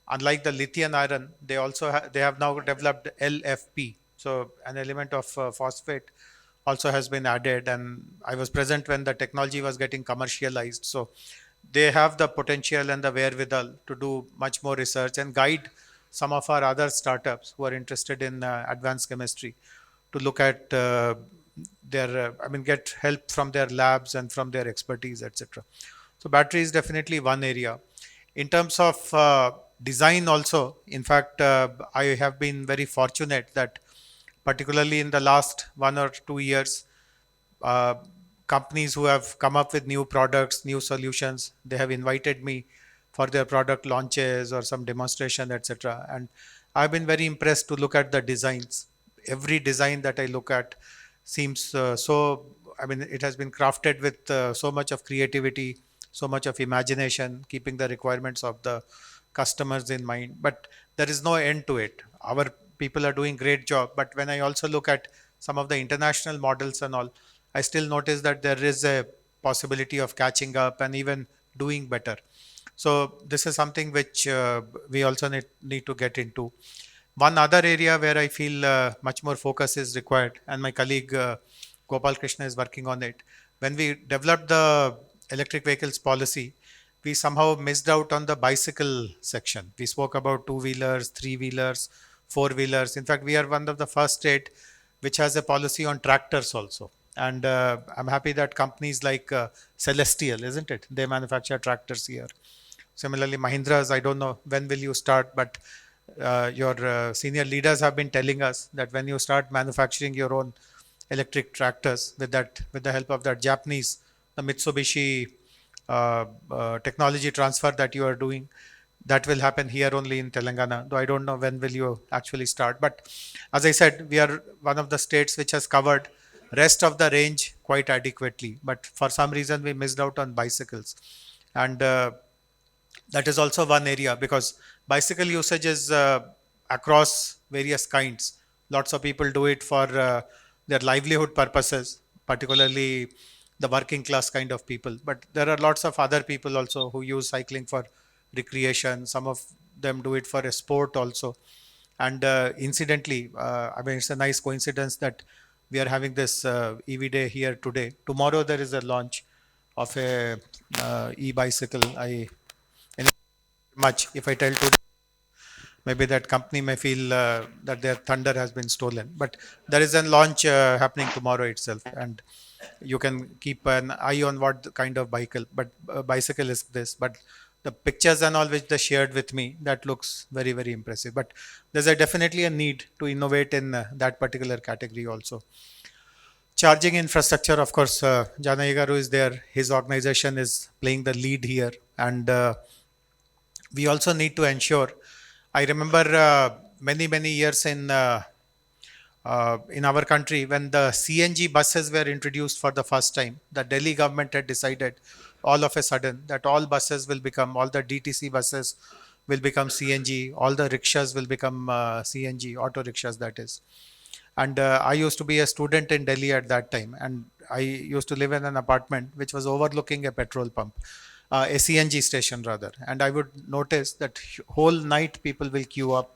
unlike the lithium iron, they also they have now developed LFP. So an element of phosphate also has been added, and I was present when the technology was getting commercialized. So they have the potential and the wherewithal to do much more research and guide some of our other startups who are interested in advanced chemistry to look at their, get help from their labs and from their expertise, etc. So battery is definitely one area. In terms of design also, in fact, I have been very fortunate that particularly in the last 1 or 2 years, companies who have come up with new products, new solutions, they have invited me for their product launches or some demonstration, etc. And I've been very impressed to look at the designs. Every design that I look at seems it has been crafted with so much of creativity, so much of imagination, keeping the requirements of the customers in mind. But there is no end to it. Our people are doing great job. But when I also look at some of the international models and all, I still notice that there is a possibility of catching up and even doing better. So this is something which we also need to get into. One other area where I feel much more focus is required, and my colleague Gopal Krishna is working on it. When we developed the electric vehicles policy, we somehow missed out on the bicycle section. We spoke about two-wheelers, three-wheelers, four-wheelers. In fact, we are one of the first state which has a policy on tractors also. And I'm happy that companies like Celestial, isn't it? They manufacture tractors here. Similarly, Mahindra's, I don't know when will you start, but your senior leaders have been telling us that when you start manufacturing your own electric tractors with the help of that Japanese, the Mitsubishi technology transfer that you are doing, that will happen here only in Telangana, though I don't know when will you actually start. But as I said, we are one of the states which has covered rest of the range quite adequately, but for some reason we missed out on bicycles. And that is also one area, because bicycle usage is across various kinds. Lots of people do it for their livelihood purposes, particularly the working class kind of people. But there are lots of other people also who use cycling for recreation. Some of them do it for a sport also. And incidentally, it's a nice coincidence that we are having this EV day here today. Tomorrow there is a launch of a e-bicycle. Much if I tell today, maybe that company may feel that their thunder has been stolen. But there is a launch happening tomorrow itself, and you can keep an eye on what kind of bicycle is this. But the pictures and all which they shared with me, that looks very, very impressive. But there's definitely a need to innovate in that particular category also. Charging infrastructure, of course, Janai Garu is there. His organization is playing the lead here, and we also need to ensure, I remember many years in our country when the CNG buses were introduced for the first time. The Delhi government had decided all of a sudden that all buses will become, all the DTC buses will become CNG, all the rickshaws will become CNG, auto rickshaws that is. And I used to be a student in Delhi at that time, and I used to live in an apartment which was overlooking a petrol pump, a CNG station rather. And I would notice that whole night people will queue up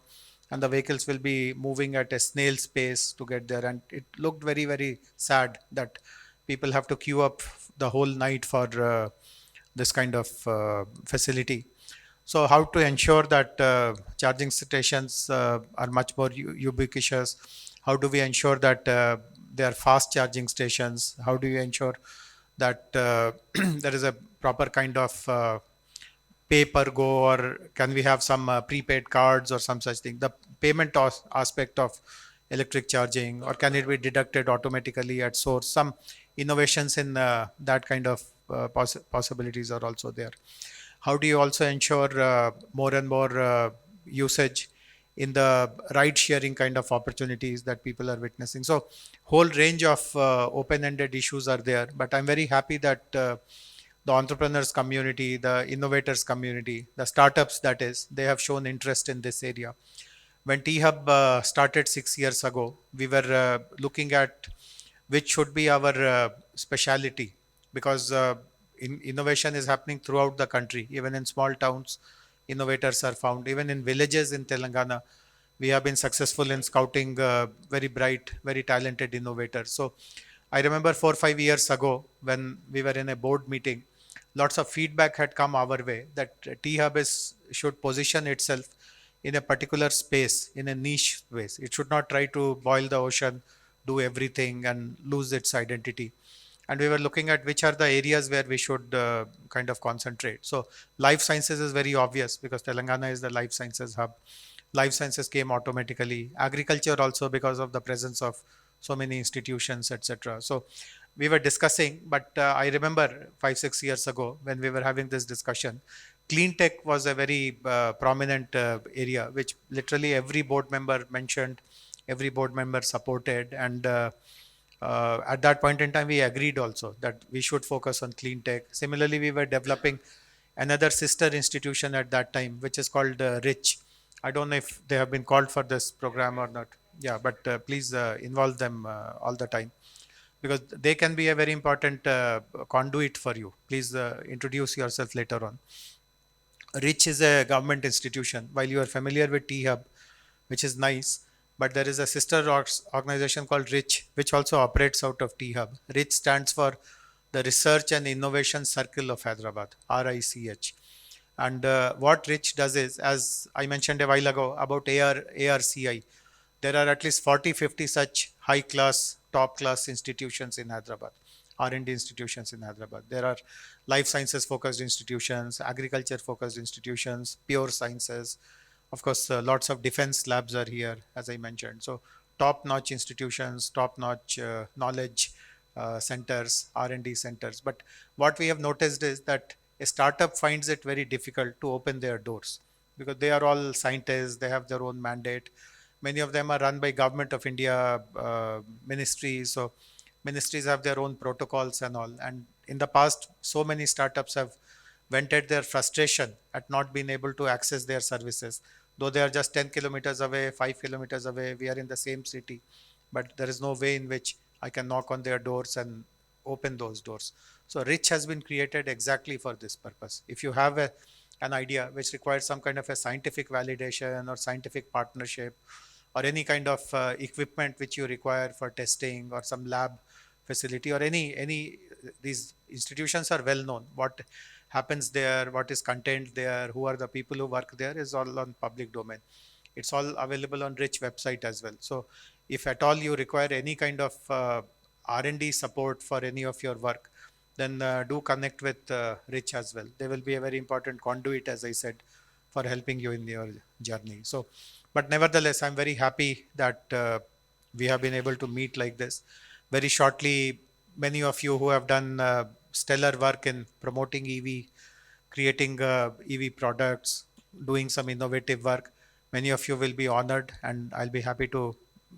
and the vehicles will be moving at a snail's pace to get there. And it looked very sad that people have to queue up the whole night for this kind of facility. So how to ensure that charging stations are much more ubiquitous? How do we ensure that they are fast charging stations? How do you ensure that there is a proper kind of pay per go, or can we have some prepaid cards or some such thing? The payment aspect of electric charging, or can it be deducted automatically at source? Some innovations in that kind of possibilities are also there. How do you also ensure more and more usage in the ride sharing kind of opportunities that people are witnessing? So whole range of open-ended issues are there, but I'm very happy that the entrepreneurs community, the innovators community, the startups that is, they have shown interest in this area. When THub started 6 years ago, we were looking at which should be our speciality, because innovation is happening throughout the country. Even in small towns, innovators are found. Even in villages in Telangana, we have been successful in scouting very bright, very talented innovators. So I remember 4 or 5 years ago when we were in a board meeting, lots of feedback had come our way that THub should position itself in a particular space, in a niche space. It should not try to boil the ocean, do everything and lose its identity. And we were looking at which are the areas where we should kind of concentrate. So life sciences is very obvious because Telangana is the life sciences hub. Life sciences came automatically. Agriculture also because of the presence of so many institutions, etc. So we were discussing, but I remember 5-6 years ago when we were having this discussion, clean tech was a very prominent area, which literally every board member mentioned, every board member supported, and at that point in time we agreed also that we should focus on clean tech. Similarly, we were developing another sister institution at that time, which is called RICH. I don't know if they have been called for this program or not. Yeah, but please involve them all the time, because they can be a very important conduit for you. Please introduce yourself later on. RICH is a government institution. While you are familiar with THub, which is nice, but there is a sister organization called RICH, which also operates out of THub. RICH stands for the Research and Innovation Circle of Hyderabad, RICH. And what RICH does is, as I mentioned a while ago about ARCI, there are at least 40-50 such high-class, top-class institutions in Hyderabad, R&D institutions in Hyderabad. There are life sciences focused institutions, agriculture focused institutions, pure sciences. Of course, lots of defense labs are here, as I mentioned. So top-notch institutions, top-notch knowledge centers, R&D centers. But what we have noticed is that a startup finds it very difficult to open their doors because they are all scientists, they have their own mandate. Many of them are run by Government of India ministries. So ministries have their own protocols and all. And in the past, so many startups have vented their frustration at not being able to access their services. Though they are just 10 kilometers away, 5 kilometers away, we are in the same city, but there is no way in which I can knock on their doors and open those doors. So RICH has been created exactly for this purpose. If you have an idea which requires some kind of a scientific validation or scientific partnership, or any kind of equipment which you require for testing, or some lab facility, or any these institutions are well known. What happens there, what is contained there, who are the people who work there is all on public domain. It's all available on RICH website as well. So if at all you require any kind of R&D support for any of your work, then do connect with RICH as well. They will be a very important conduit, as I said, for helping you in your journey. So, but nevertheless, I'm very happy that we have been able to meet like this. Very shortly, many of you who have done stellar work in promoting EV, creating EV products, doing some innovative work, many of you will be honored, and I'll be happy to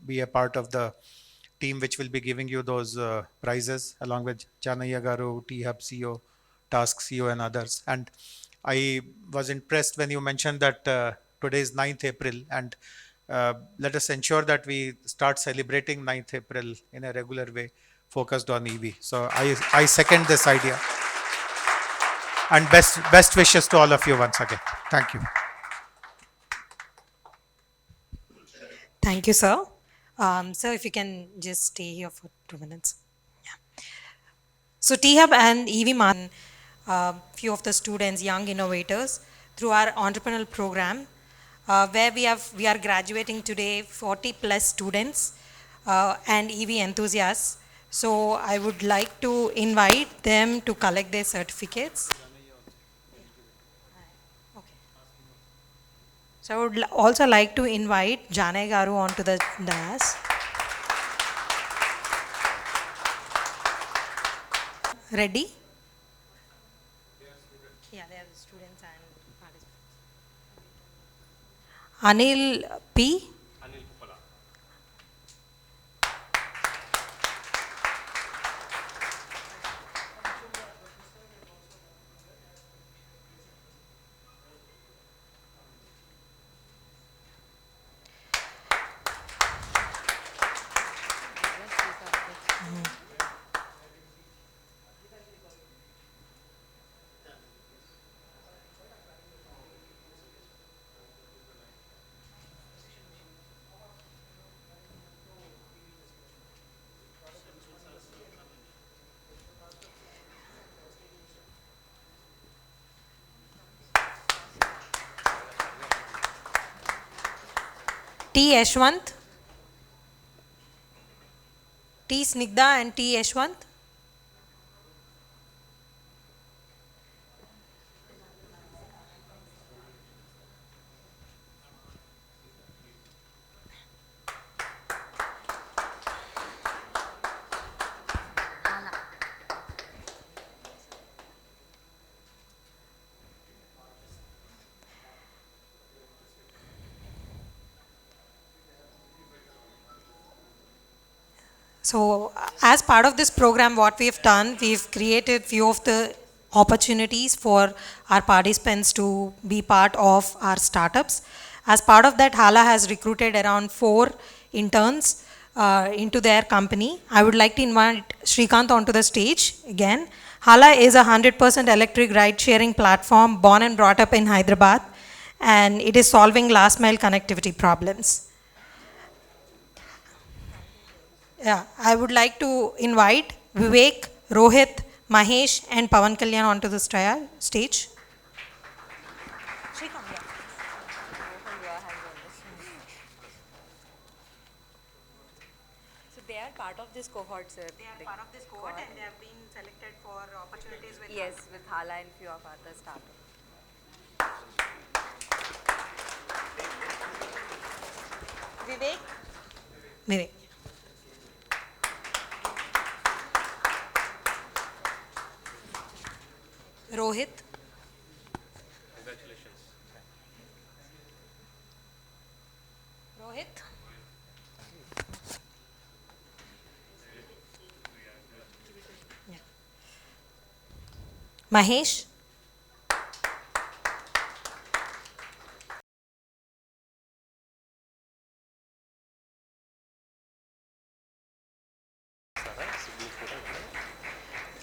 be a part of the team which will be giving you those prizes along with Janaya Garu, THub CEO, Task CEO and others. And I was impressed when you mentioned that today is 9th April, and let us ensure that we start celebrating 9th April in a regular way, focused on EV. So I second this idea. And best wishes to all of you once again. Thank you. Thank you, sir. Sir, if you can just stay here for 2 minutes. Yeah. So THub and EV Martin, few of the students, young innovators, through our entrepreneurial program, where we are graduating today 40 plus students and EV enthusiasts. So I would like to invite them to collect their certificates. So I would also like to invite Janay Garu onto the dais. Ready? Yeah, they are the students and participants. Anil P. T. Yashwant, T. Snigdha and T. Yashwant. So as part of this program, what we've done, we've created few of the opportunities for our participants to be part of our startups. As part of that, Hala has recruited around 4 interns into their company. I would like to invite Srikanth onto the stage again. Hala is a 100% electric ride-sharing platform born and brought up in Hyderabad, and it is solving last-mile connectivity problems. Yeah, I would like to invite Vivek, Rohit, Mahesh and Pavan Kalyan onto the stage. So they are part of this cohort, sir. They are part of this cohort and they have been selected for opportunities with Yes, with Hala and few of other startups. Vivek. Vivek. Rohit. Congratulations. Rohit. Yeah. Mahesh.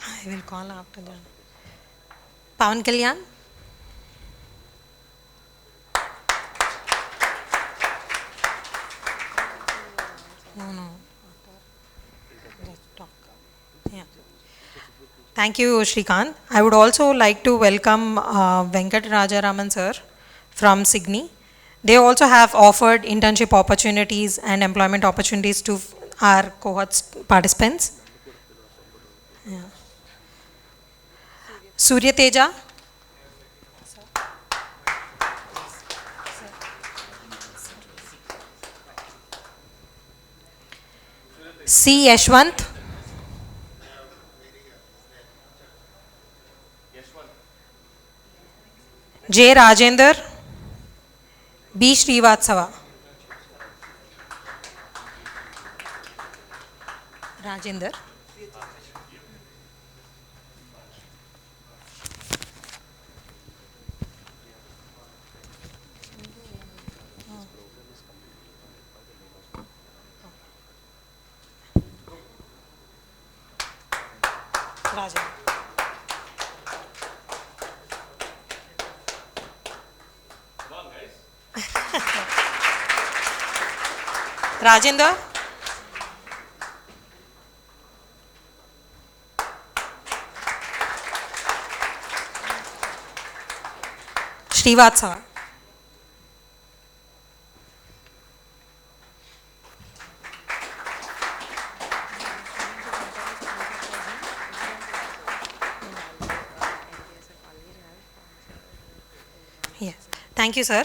I will call after that. Pavan Kalyan. No. Let's talk. Yeah. Thank you, Srikanth. I would also like to welcome Venkat Rajaraman sir from Sydney. They also have offered internship opportunities and employment opportunities to our cohorts participants. Yeah. Surya Teja. C. Yashwant. J. Rajender. B. Srivatsava. Rajender. Rajender. Rajender. Srivatsava. Yes. Thank you, sir.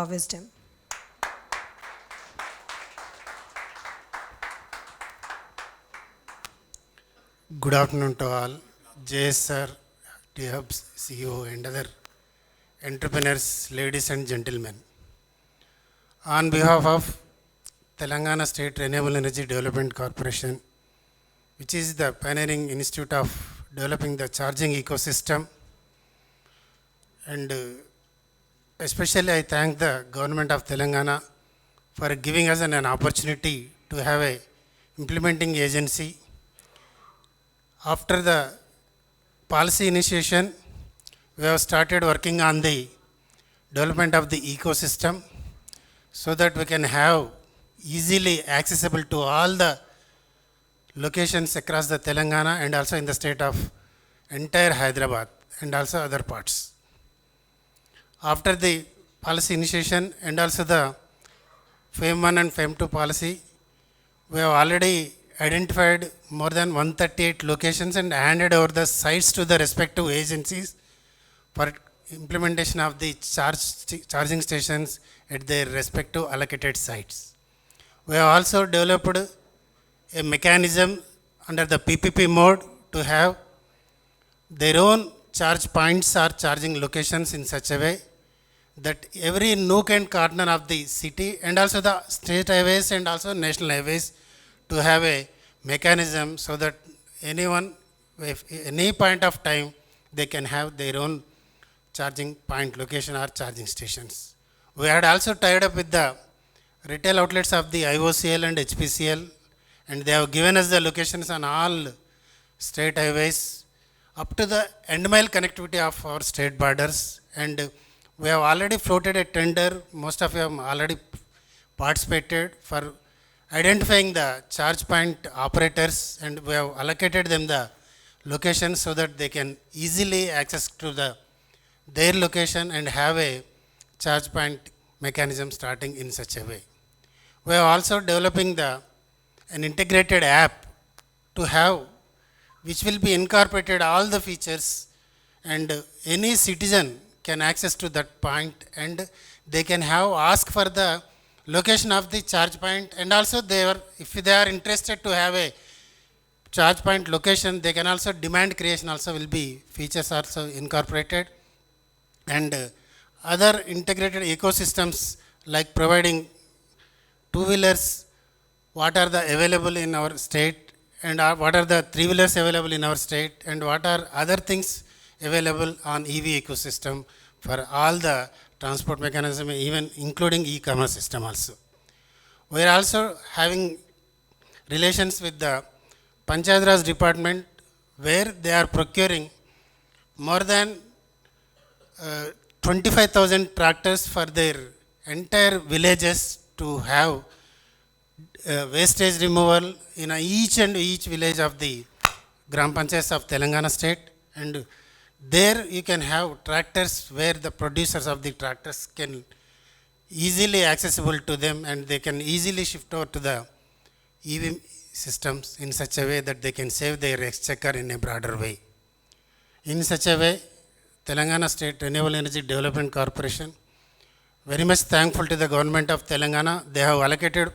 Wisdom. Good afternoon to all. JSR, THub's CEO and other entrepreneurs, ladies and gentlemen. On behalf of Telangana State Renewable Energy Development Corporation, which is the pioneering institute of developing the charging ecosystem, and especially I thank the government of Telangana for giving us an opportunity to have a implementing agency. After the policy initiation, we have started working on the development of the ecosystem so that we can have easily accessible to all the locations across the Telangana and also in the state of entire Hyderabad and also other parts. After the policy initiation and also the FAME 1 and FAME 2 policy, we have already identified more than 138 locations and handed over the sites to the respective agencies for implementation of the charging stations at their respective allocated sites. We have also developed a mechanism under the PPP mode to have their own charge points or charging locations in such a way that every nook and corner of the city and also the state highways and also national highways to have a mechanism so that anyone, if any point of time, they can have their own charging point location or charging stations. We had also tied up with the retail outlets of the IOCL and HPCL, and they have given us the locations on all state highways up to the end mile connectivity of our state borders. And we have already floated a tender, most of you have already participated for identifying the charge point operators, and we have allocated them the locations so that they can easily access to their location and have a charge point mechanism starting in such a way. We are also developing an integrated app to have, which will be incorporated all the features, and any citizen can access to that point and they can ask for the location of the charge point, and also if they are interested to have a charge point location, they can also demand creation also will be features also incorporated, and other integrated ecosystems like providing two-wheelers, what are the available in our state, and what are the three-wheelers available in our state, and what are other things available on EV ecosystem for all the transport mechanism, even including e-commerce system also. We are also having relations with the Panchayat Raj department where they are procuring more than 25,000 tractors for their entire villages to have wastage removal in each village of the Gram Panchayats of Telangana state, and there you can have tractors where the producers of the tractors can easily accessible to them, and they can easily shift over to the EV systems in such a way that they can save their exchequer in a broader way. In such a way, Telangana State Renewable Energy Development Corporation very much thankful to the government of Telangana. They have allocated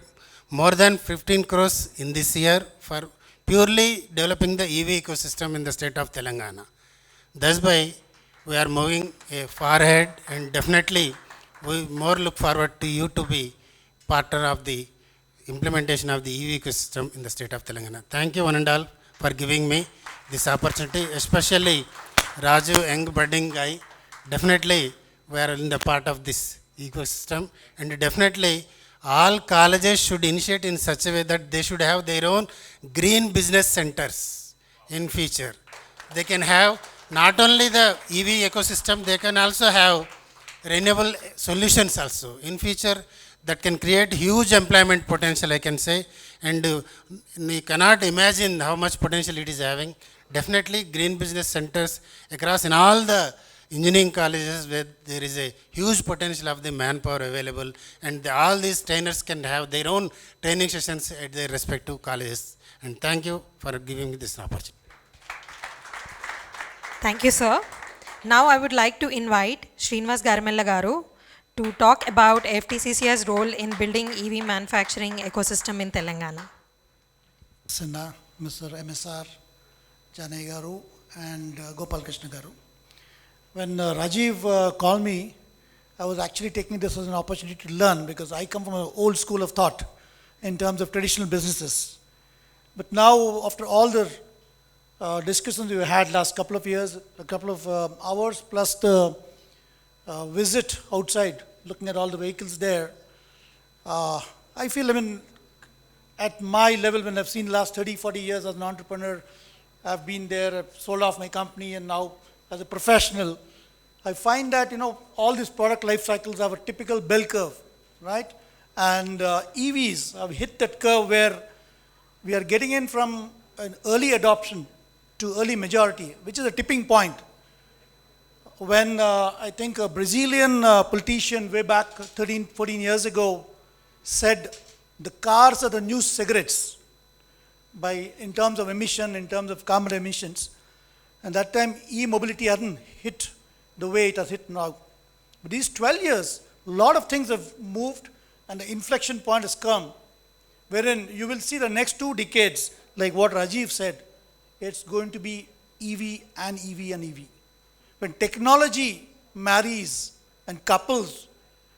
more than 15 crores in this year for purely developing the EV ecosystem in the state of Telangana. Thus by we are moving far ahead, and definitely we more look forward to you to be partner of the implementation of the EV ecosystem in the state of Telangana. Thank you one and all for giving me this opportunity, especially Raju, young budding guy. Definitely we are in the part of this ecosystem, and definitely all colleges should initiate in such a way that they should have their own green business centers in future. They can have not only the EV ecosystem, they can also have renewable solutions also in future that can create huge employment potential, I can say, and you cannot imagine how much potential it is having. Definitely green business centers across in all the engineering colleges where there is a huge potential of the manpower available, and all these trainers can have their own training sessions at their respective colleges. And thank you for giving me this opportunity. Thank you, sir. Now I would like to invite Srinivas Garamella Garu to talk about FTCCI's role in building EV manufacturing ecosystem in Telangana. Sinna, Mr. MSR, Janay Garu, and Gopal Krishna Garu. When Rajeev called me, I was actually taking this as an opportunity to learn, because I come from an old school of thought in terms of traditional businesses. But now, after all the discussions we had last couple of years, a couple of hours, plus the visit outside, looking at all the vehicles there, I feel, at my level, when I've seen last 30, 40 years as an entrepreneur, I've been there, I've sold off my company, and now as a professional, I find that, all these product life cycles have a typical bell curve, right? And EVs have hit that curve where we are getting in from an early adoption to early majority, which is a tipping point. When I think a Brazilian politician way back 13, 14 years ago said the cars are the new cigarettes in terms of emission, in terms of carbon emissions. And that time e-mobility hadn't hit the way it has hit now. But these 12 years, a lot of things have moved, and the inflection point has come, wherein you will see the next 2 decades, like what Rajeev said, it's going to be EV and EV and EV. When technology marries and couples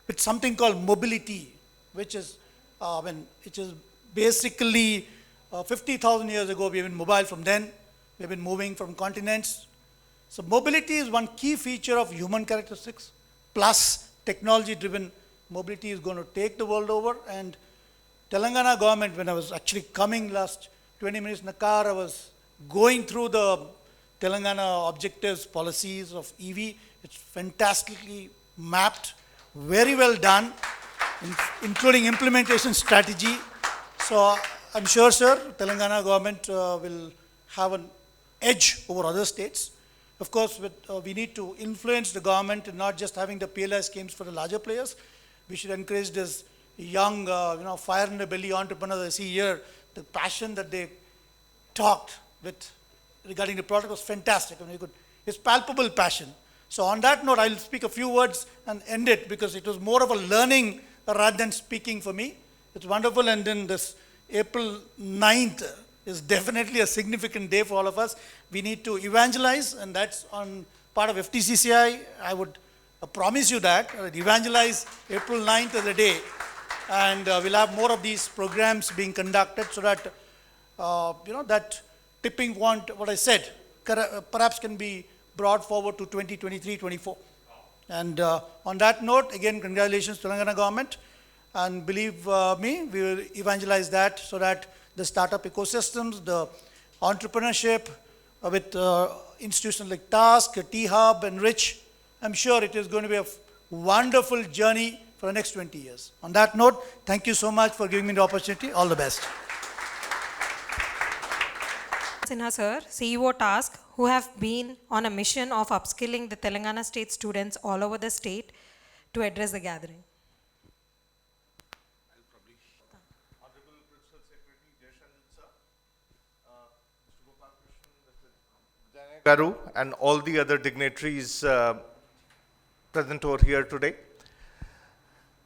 with something called mobility, which is basically 50,000 years ago, we've been mobile from then, we've been moving from continents. So mobility is one key feature of human characteristics, plus technology-driven mobility is going to take the world over. And Telangana government, when I was actually coming last 20 minutes in the car, I was going through the Telangana objectives, policies of EV. It's fantastically mapped, very well done, including implementation strategy. So I'm sure, sir, Telangana government will have an edge over other states. Of course, we need to influence the government in not just having the PLI schemes for the larger players. We should encourage this young, fire in the belly entrepreneurs I see here. The passion that they talked with regarding the product was fantastic. It's palpable passion. So on that note, I'll speak a few words and end it, because it was more of a learning rather than speaking for me. It's wonderful, and then this April 9th is definitely a significant day for all of us. We need to evangelize, and that's on part of FTCCI. I would promise you that. Evangelize April 9th as a day. And we'll have more of these programs being conducted so that, that tipping point, what I said, perhaps can be brought forward to 2023-24. And on that note, again, congratulations to Telangana government. And believe me, we will evangelize that so that the startup ecosystems, the entrepreneurship with institutions like Task, THub, and Rich, I'm sure it is going to be a wonderful journey for the next 20 years. On that note, thank you so much for giving me the opportunity. All the best. Sinha sir, CEO Task, who have been on a mission of upskilling the Telangana state students all over the state to address the gathering. Garu and all the other dignitaries present over here today.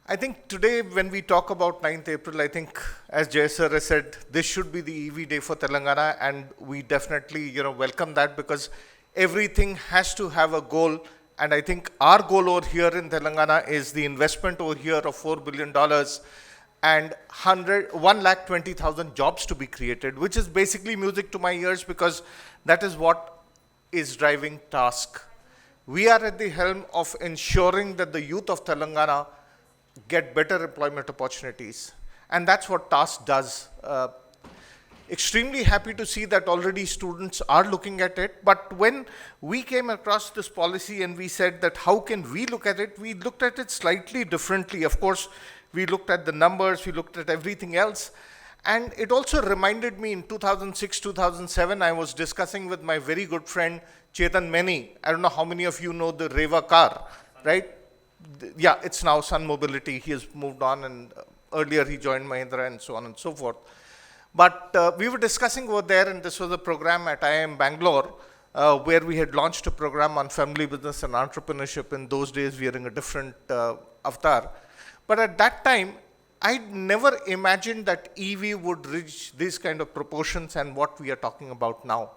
I think today when we talk about 9th April, I think as Jay sir has said, this should be the EV day for Telangana, and we definitely welcome that, because everything has to have a goal. And I think our goal over here in Telangana is the investment over here of $4 billion and 1,20,000 jobs to be created, which is basically music to my ears because that is what is driving task. We are at the helm of ensuring that the youth of Telangana get better employment opportunities. And that's what task does. Extremely happy to see that already students are looking at it. But when we came across this policy and we said that how can we look at it, we looked at it slightly differently. Of course, we looked at the numbers, we looked at everything else. And it also reminded me in 2006, 2007, I was discussing with my very good friend, Chetan Meni. I don't know how many of you know the Reva car, right? Yeah, it's now Sun Mobility. He has moved on and earlier he joined Mahindra and so on and so forth. But we were discussing over there, and this was a program at IIM Bangalore, where we had launched a program on family business and entrepreneurship. In those days, we were in a different avatar. But at that time, I never imagined that EV would reach these kind of proportions and what we are talking about now.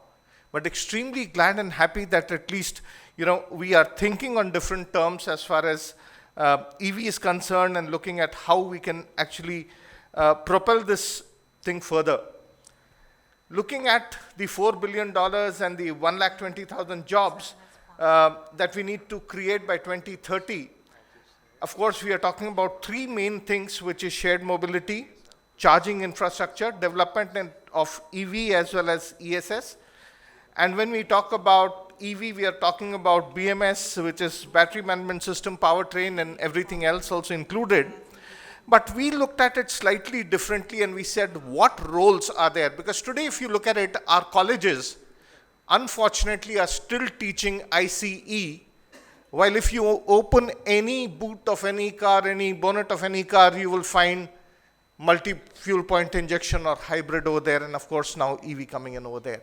But extremely glad and happy that at least, you know, we are thinking on different terms as far as EV is concerned and looking at how we can actually propel this thing further. Looking at the $4 billion and the 1,20,000 jobs that we need to create by 2030, of course, we are talking about three main things, which is shared mobility, charging infrastructure, development of EV as well as ESS. And when we talk about EV, we are talking about BMS, which is battery management system, powertrain, and everything else also included. But we looked at it slightly differently and we said, what roles are there? Because today, if you look at it, our colleges, unfortunately, are still teaching ICE. While if you open any boot of any car, any bonnet of any car, you will find multi-fuel point injection or hybrid over there. And of course, now EV coming in over there.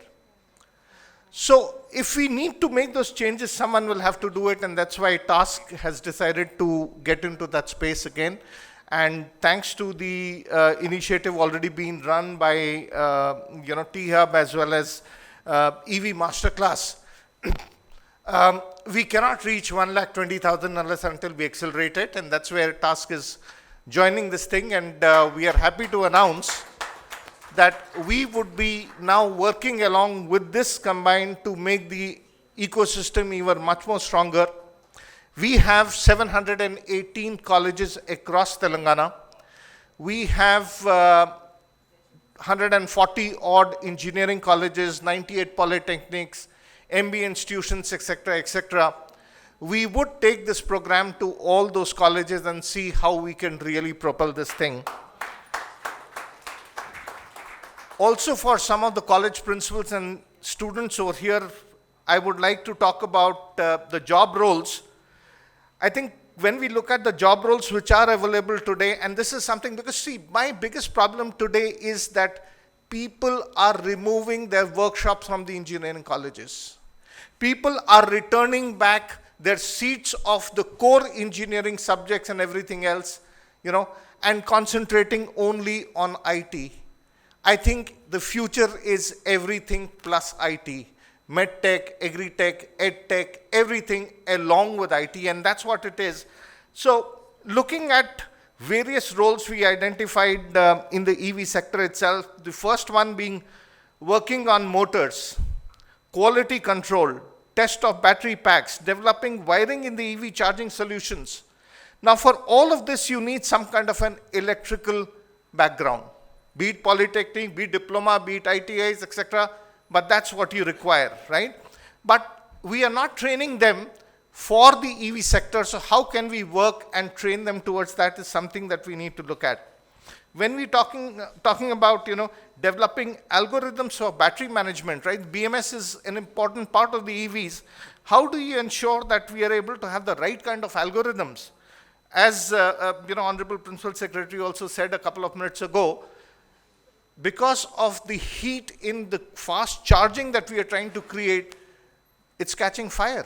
So if we need to make those changes, someone will have to do it. And that's why TASK has decided to get into that space again. And thanks to the initiative already being run by THub as well as EV Masterclass, we cannot reach 1,20,000 unless until we accelerate it, and that's where TASK is joining this thing. And we are happy to announce that we would be now working along with this combined to make the ecosystem even much more stronger. We have 718 colleges across Telangana. We have 140 odd engineering colleges, 98 polytechnics, MBA institutions, etc., etc. We would take this program to all those colleges and see how we can really propel this thing. Also, for some of the college principals and students over here, I would like to talk about the job roles. I think when we look at the job roles which are available today, and this is something, because see, my biggest problem today is that people are removing their workshops from the engineering colleges. People are returning back their seats of the core engineering subjects and everything else, you know, and concentrating only on IT. I think the future is everything plus IT. MedTech, Agri-Tech, EdTech, everything along with IT, and that's what it is. So looking at various roles we identified in the EV sector itself, the first one being working on motors, quality control, test of battery packs, developing wiring in the EV charging solutions. Now for all of this, you need some kind of an electrical background, be it polytechnic, be it diploma, be it ITIs, etc., but that's what you require, right? But we are not training them for the EV sector, so how can we work and train them towards that is something that we need to look at. When we're talking about, you know, developing algorithms for battery management, right? BMS is an important part of the EVs. How do you ensure that we are able to have the right kind of algorithms? As Honorable Principal Secretary also said a couple of minutes ago, because of the heat in the fast charging that we are trying to create, it's catching fire.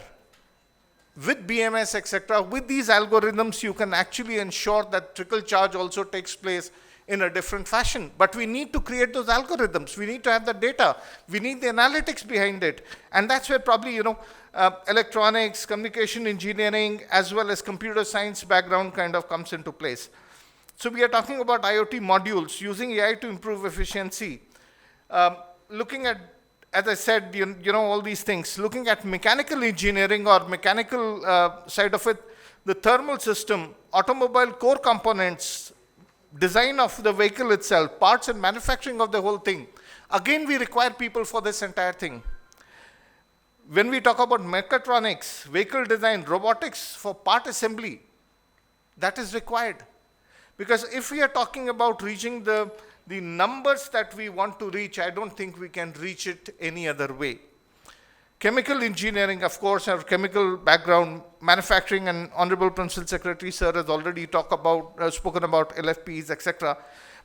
With BMS, etc., with these algorithms, you can actually ensure that trickle charge also takes place in a different fashion. But we need to create those algorithms. We need to have the data. We need the analytics behind it. And that's where probably, electronics, communication engineering, as well as computer science background kind of comes into place. So we are talking about IoT modules, using AI to improve efficiency. Looking at, as I said, all these things, looking at mechanical engineering or mechanical side of it, the thermal system, automobile core components, design of the vehicle itself, parts and manufacturing of the whole thing. Again, we require people for this entire thing. When we talk about mechatronics, vehicle design, robotics for part assembly, that is required. Because if we are talking about reaching the numbers that we want to reach, I don't think we can reach it any other way. Chemical engineering, of course, our chemical background, manufacturing, and Honorable Principal Secretary Sir has already spoken about LFPs, etc.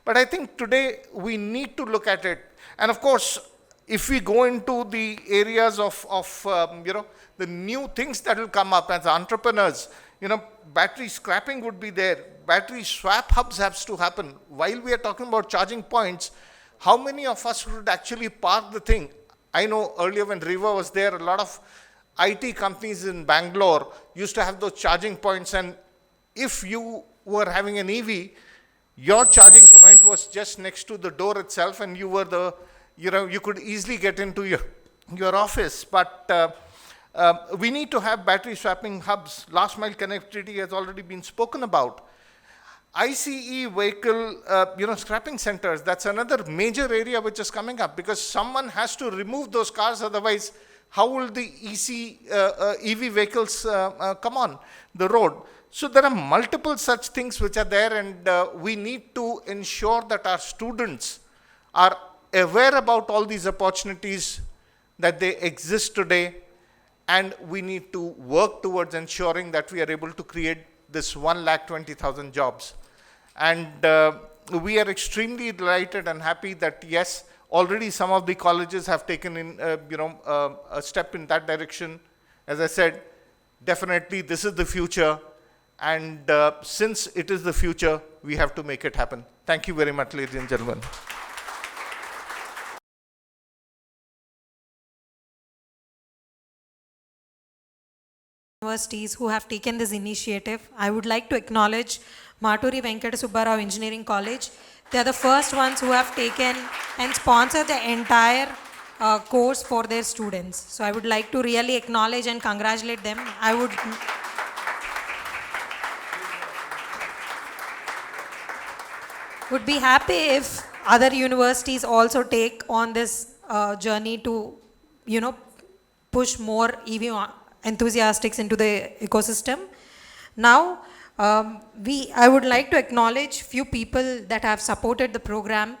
But I think today we need to look at it. And of course, if we go into the areas of the new things that will come up as entrepreneurs, battery scrapping would be there. Battery swap hubs has to happen. While we are talking about charging points, how many of us would actually park the thing? I know earlier when Riva was there, a lot of IT companies in Bangalore used to have those charging points, and if you were having an EV, your charging point was just next to the door itself, and you were you could easily get into your office. But we need to have battery swapping hubs. Last mile connectivity has already been spoken about. ICE vehicle, scrapping centers, that's another major area which is coming up, because someone has to remove those cars, otherwise how will the EV vehicles come on the road? So there are multiple such things which are there, and we need to ensure that our students are aware about all these opportunities, that they exist today, and we need to work towards ensuring that we are able to create this 1,20,000 jobs. And we are extremely delighted and happy that, yes, already some of the colleges have taken in, a step in that direction. As I said, definitely this is the future. And since it is the future, we have to make it happen. Thank you very much, ladies and gentlemen. Universities who have taken this initiative. I would like to acknowledge MATURI VENKATA SUBBA RAO Engineering College. They are the first ones who have taken and sponsored the entire course for their students. So I would like to really acknowledge and congratulate them. I would be happy if other universities also take on this journey to, push more EV enthusiasts into the ecosystem. Now, I would like to acknowledge few people that have supported the program.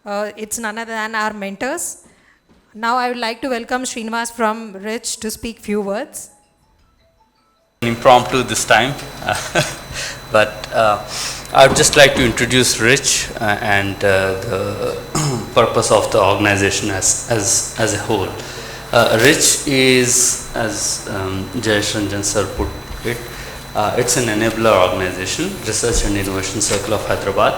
It's none other than our mentors. Now I would like to welcome Srinivas from Rich to speak few words. Impromptu this time, but I would just like to introduce Rich and the purpose of the organization as a whole. Rich is, as Jayesh Ranjan sir put it, it's an enabler organization, Research and Innovation Circle of Hyderabad.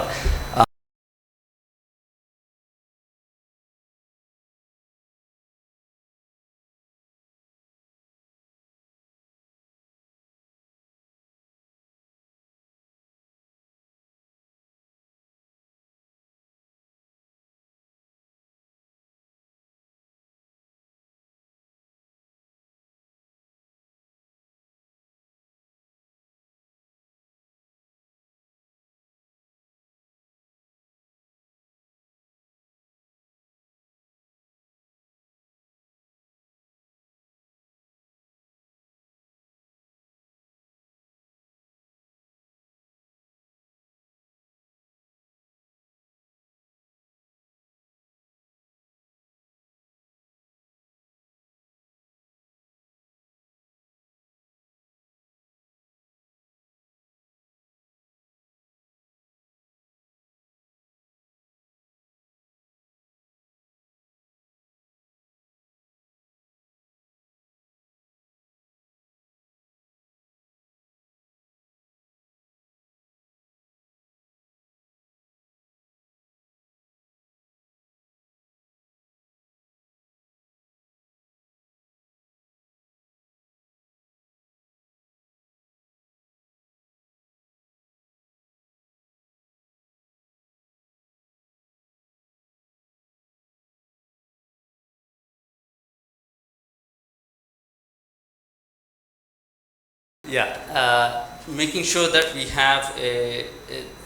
Making sure that we have a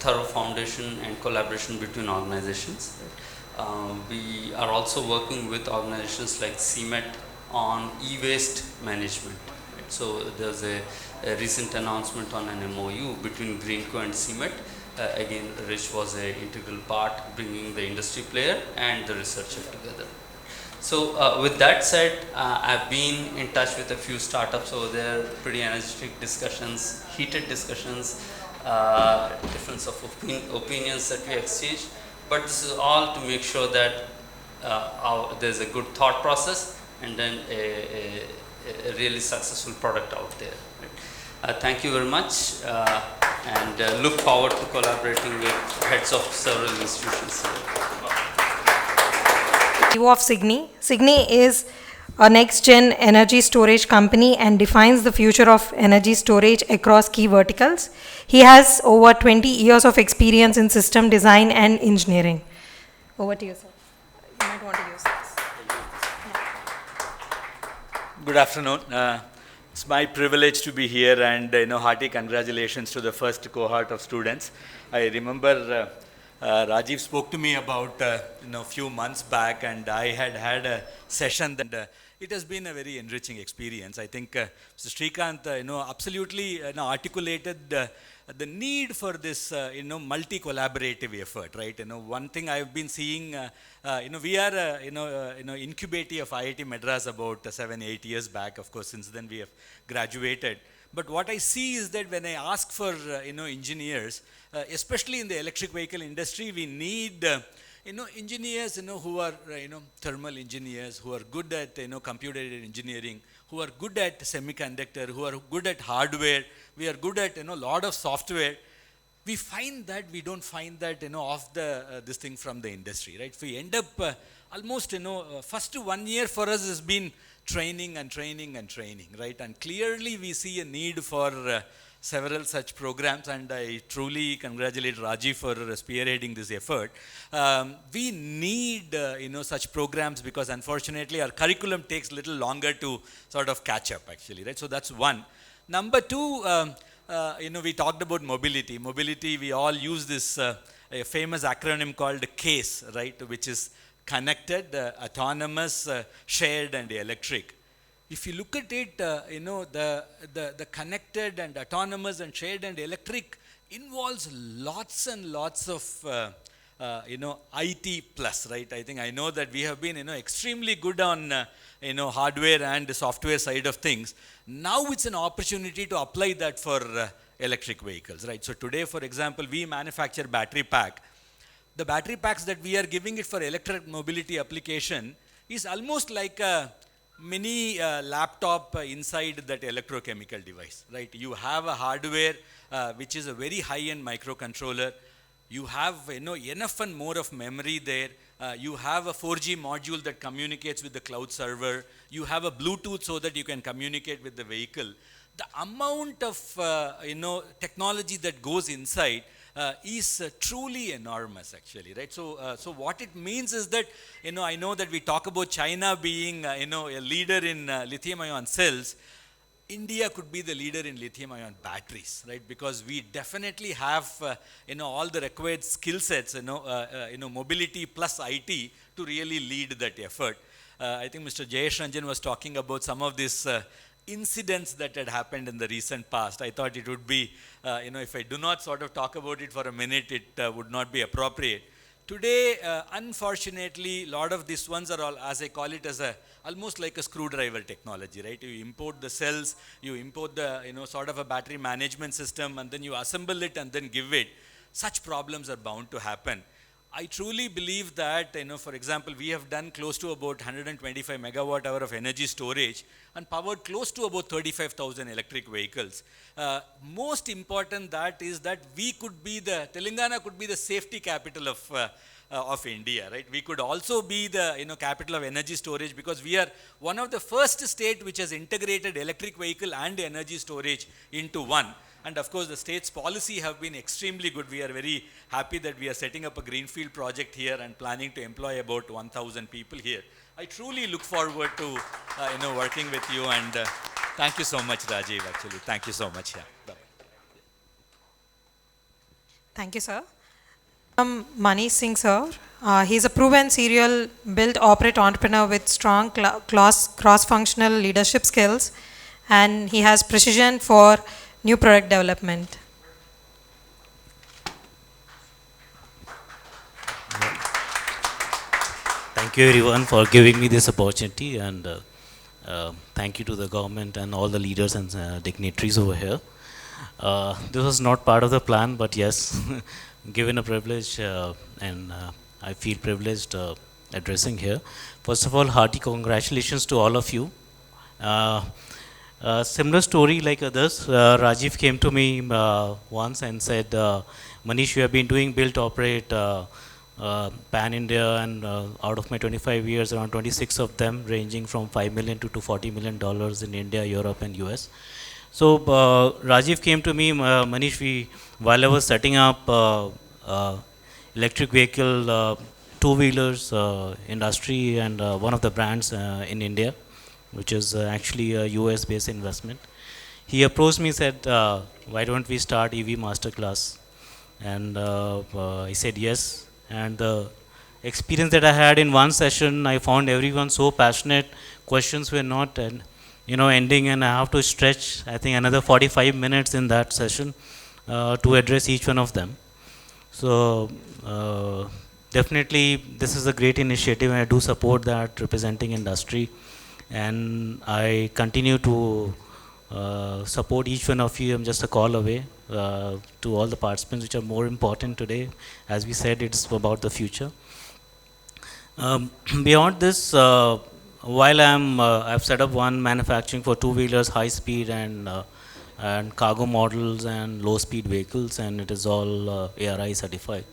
thorough foundation and collaboration between organizations. We are also working with organizations like CMET on e-waste management. Right? So there's a recent announcement on an MOU between Greenco and CMET. Again, Rich was an integral part, bringing the industry player and the researcher together. So with that said, I've been in touch with a few startups over there, pretty energetic discussions, heated discussions, difference of opinions that we exchange. But this is all to make sure that there's a good thought process and then a really successful product out there. Right? Thank you very much and look forward to collaborating with heads of several institutions here. Of Signy. Signy is a next-gen energy storage company and defines the future of energy storage across key verticals. He has over 20 years of experience in system design and engineering. Over to you, sir. You might want to use this. Good afternoon. It's my privilege to be here, and hearty congratulations to the first cohort of students. I remember Rajeev spoke to me about a few months back, and I had a session that it has been a very enriching experience. I think Mr. Srikanth absolutely articulated the need for this multi-collaborative effort, right? One thing I've been seeing, we are incubatee of IIT Madras about 7-8 years back. Of course, since then we have graduated. But what I see is that when I ask for engineers, especially in the electric vehicle industry, we need engineers who are thermal engineers, who are good at computer-aided engineering, who are good at semiconductor, who are good at hardware. We are good at a lot of software. We find that we don't find that off the this thing from the industry, right? We end up almost first 1 year for us has been training and training and training, right? And clearly we see a need for several such programs, and I truly congratulate Rajeev for spearheading this effort. We need such programs because unfortunately our curriculum takes a little longer to sort of catch up actually, right? So that's one. Number two, we talked about mobility. Mobility, we all use this a famous acronym called CASE, right? Which is connected, autonomous, shared and electric. If you look at it, the connected and autonomous and shared and electric involves lots and lots of IT plus, right? I know that we have been extremely good on hardware and software side of things. Now it's an opportunity to apply that for electric vehicles, right? So today, for example, we manufacture battery pack. The battery packs that we are giving it for electric mobility application is almost like a mini laptop inside that electrochemical device, right? You have a hardware which is a very high-end microcontroller. You have enough and more of memory there. You have a 4G module that communicates with the cloud server. You have a Bluetooth so that you can communicate with the vehicle. The amount of technology that goes inside is truly enormous actually, right? So what it means is that, I know that we talk about China being, a leader in lithium-ion cells. India could be the leader in lithium-ion batteries, right? Because we definitely have, all the required skill sets, mobility plus IT to really lead that effort. I think Mr. Jayesh Ranjan was talking about some of these incidents that had happened in the recent past. I thought it would be, if I do not sort of talk about it for a minute, it would not be appropriate. Today, unfortunately, a lot of these ones are all, as I call it, as almost like a screwdriver technology, right? You import the cells, you import the, sort of a battery management system, and then you assemble it and then give it. Such problems are bound to happen. I truly believe that, for example, we have done close to about 125 megawatt hour of energy storage and powered close to about 35,000 electric vehicles. Most important that is that we could be Telangana could be the safety capital of India, right? We could also be the, capital of energy storage because we are one of the first state which has integrated electric vehicle and energy storage into one. And of course, the state's policy have been extremely good. We are very happy that we are setting up a greenfield project here and planning to employ about 1,000 people here. I truly look forward to, working with you and Thank you so much, Rajeev, actually. Thank you so much. Yeah. Bye. Thank you, sir. Manish Singh, sir. He's a proven serial build operate entrepreneur with strong cross-functional leadership skills, and he has precision for new product development. Thank you everyone for giving me this opportunity, and thank you to the government and all the leaders and dignitaries over here. This was not part of the plan, but yes, given a privilege, and I feel privileged addressing here. First of all, hearty congratulations to all of you. Similar story like others, Rajiv came to me once and said, Manish, you have been doing build operate pan India, and out of my 25 years, around 26 of them ranging from $5 million to $40 million in India, Europe and US. So Rajiv came to me, Manish, while I was setting up electric vehicle two-wheelers industry and one of the brands in India, which is actually a US based investment. He approached me and said, why don't we start EV masterclass? And I said yes. And the experience that I had in one session, I found everyone so passionate. Questions were not ending, and I have to stretch, I think, another 45 minutes in that session to address each one of them. So definitely this is a great initiative, and I do support that, representing industry. And I continue to support each one of you. I'm just a call away to all the participants, which are more important today. As we said, it's about the future. Beyond this, while I've set up one manufacturing for two-wheelers, high-speed and cargo models and low-speed vehicles, and it is all ARI certified.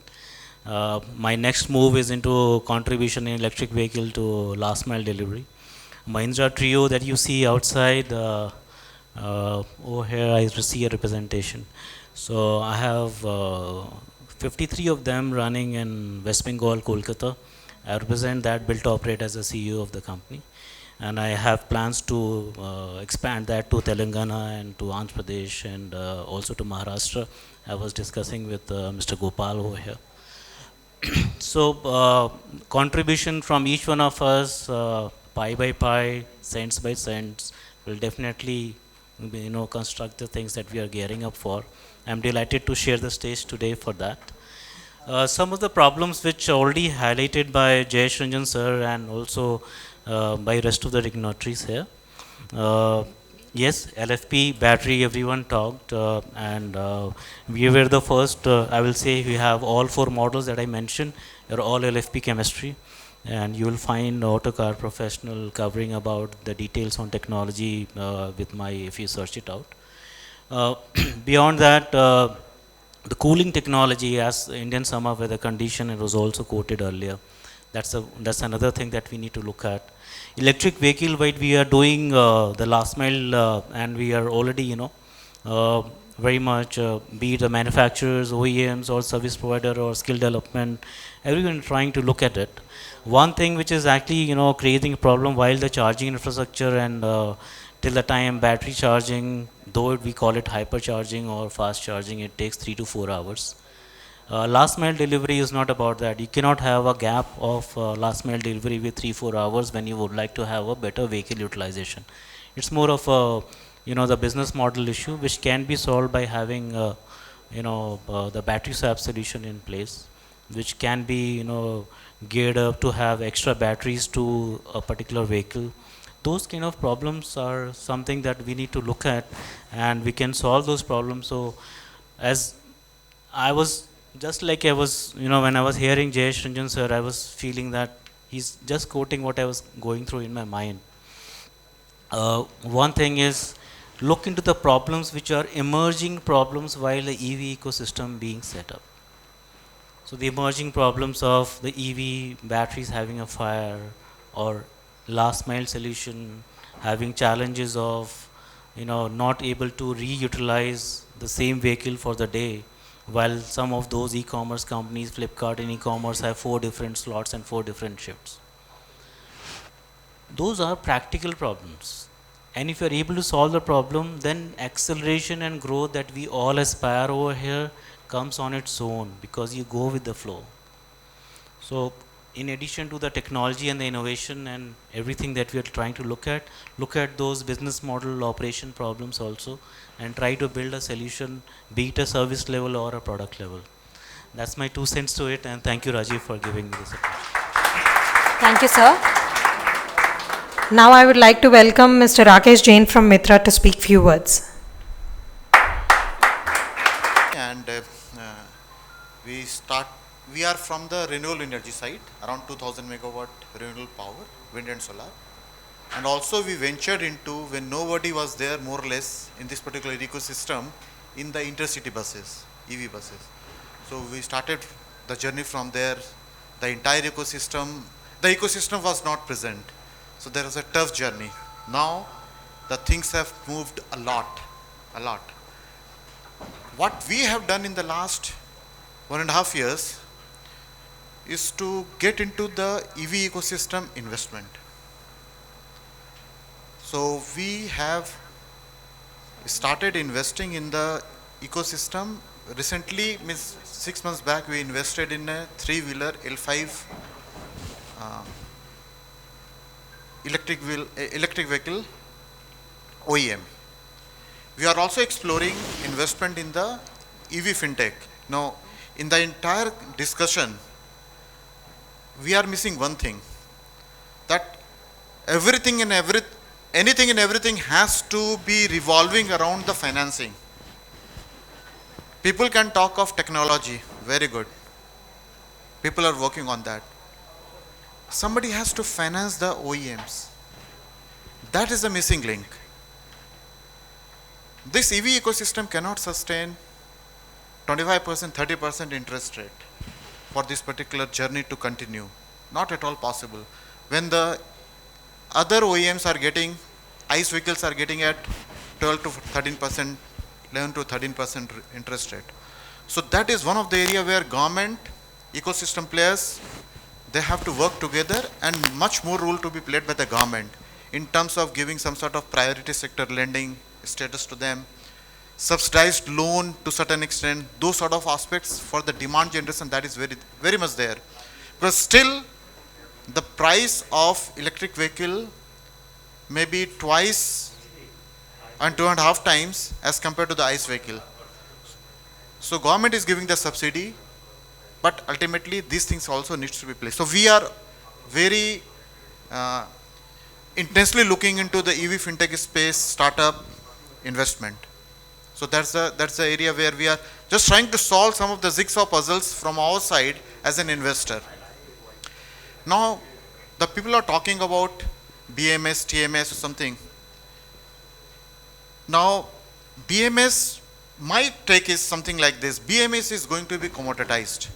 My next move is into contribution in electric vehicle to last-mile delivery. Mahindra Trio that you see outside, over here I see a representation. So I have 53 of them running in West Bengal, Kolkata. I represent that built operate as a CEO of the company. And I have plans to expand that to Telangana and to Andhra Pradesh and also to Maharashtra. I was discussing with Mr. Gopal over here. So contribution from each one of us, pie by pie, cents by cents, will definitely construct the things that we are gearing up for. I'm delighted to share the stage today for that. Some of the problems which are already highlighted by Jayesh Ranjan sir and also by rest of the dignitaries here. Yes, LFP battery, everyone talked, and we were the first, I will say we have all 4 models that I mentioned, are all LFP chemistry. And you will find Autocar Professional covering about the details on technology with my, if you search it out. Beyond that, the cooling technology as Indian summer weather condition, it was also quoted earlier. That's another thing that we need to look at. Electric vehicle, while we are doing the last mile, and we are already, very much, be it the manufacturers, OEMs, or service provider, or skill development, everyone trying to look at it. One thing which is actually, creating a problem while the charging infrastructure and till the time battery charging, though we call it hypercharging or fast charging, it takes 3 to 4 hours. Last mile delivery is not about that. You cannot have a gap of last mile delivery with 3-4 hours when you would like to have a better vehicle utilization. It's more of a, the business model issue, which can be solved by having, the battery swap solution in place, which can be, geared up to have extra batteries to a particular vehicle. Those kind of problems are something that we need to look at, and we can solve those problems. So as I was, just like I was, when I was hearing Jayesh Ranjan sir, I was feeling that he's just quoting what I was going through in my mind. One thing is, look into the problems which are emerging problems while the EV ecosystem being set up. So the emerging problems of the EV batteries having a fire, or last mile solution having challenges of not able to reutilize the same vehicle for the day, while some of those e-commerce companies, Flipkart and e-commerce, have 4 different slots and 4 different shifts. Those are practical problems. And if you are able to solve the problem, then acceleration and growth that we all aspire over here comes on its own because you go with the flow. So in addition to the technology and the innovation and everything that we are trying to look at those business model operation problems also and try to build a solution, be it a service level or a product level. That's my 2 cents to it, and thank you, Rajeev, for giving me this opportunity. Thank you, sir. Now I would like to welcome Mr. Rakesh Jain from Mitra to speak few words. And we are from the renewable energy side, around 2000 megawatt renewable power, wind and solar. And also we ventured into, when nobody was there more or less in this particular ecosystem, in the intercity buses, EV buses. So we started the journey from there. The entire ecosystem, the ecosystem was not present. So there was a tough journey. Now the things have moved a lot. What we have done in the last 1.5 years is to get into the EV ecosystem investment. So we have started investing in the ecosystem. Recently, 6 months back, we invested in a 3-wheeler L5 electric vehicle OEM. We are also exploring investment in the EV fintech. Now, in the entire discussion, we are missing one thing, that anything and everything has to be revolving around the financing. People can talk of technology, very good. People are working on that. Somebody has to finance the OEMs. That is the missing link. This EV ecosystem cannot sustain 25%, 30% interest rate for this particular journey to continue. Not at all possible. When the other OEMs are getting, ICE vehicles are getting at 12 to 13%, 11 to 13% interest rate. So that is one of the area where government, ecosystem players, they have to work together, and much more role to be played by the government in terms of giving some sort of priority sector lending status to them, subsidized loan to certain extent, those sort of aspects for the demand generation, that is very, very much there. Because still the price of electric vehicle may be twice and 2.5 times as compared to the ICE vehicle. So government is giving the subsidy, but ultimately these things also needs to be placed. So we are very intensely looking into the EV fintech space, startup investment. So that's the area where we are just trying to solve some of the jigsaw puzzles from our side as an investor. Now the people are talking about BMS, TMS or something. Now BMS, my take is something like this: BMS is going to be commoditized.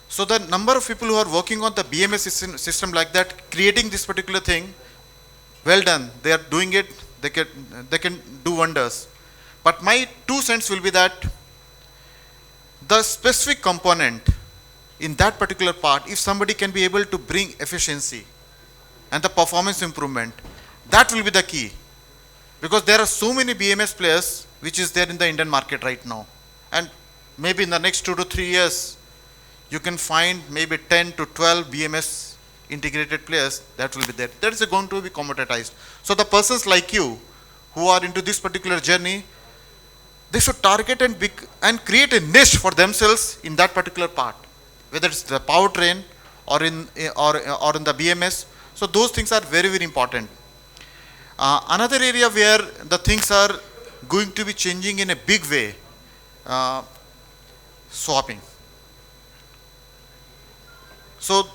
So the number of people who are working on the BMS system like that, creating this particular thing, well done. They are doing it. They can do wonders. But my 2 cents will be that the specific component in that particular part, if somebody can be able to bring efficiency and the performance improvement, that will be the key. Because there are so many BMS players which is there in the Indian market right now. And maybe in the next 2 to 3 years, you can find maybe 10 to 12 BMS integrated players that will be there. That is going to be commoditized. So the persons like you who are into this particular journey, they should target and create a niche for themselves in that particular part, whether it's the powertrain or in the BMS. So those things are very, very important. Another area where the things are going to be changing in a big way, swapping. So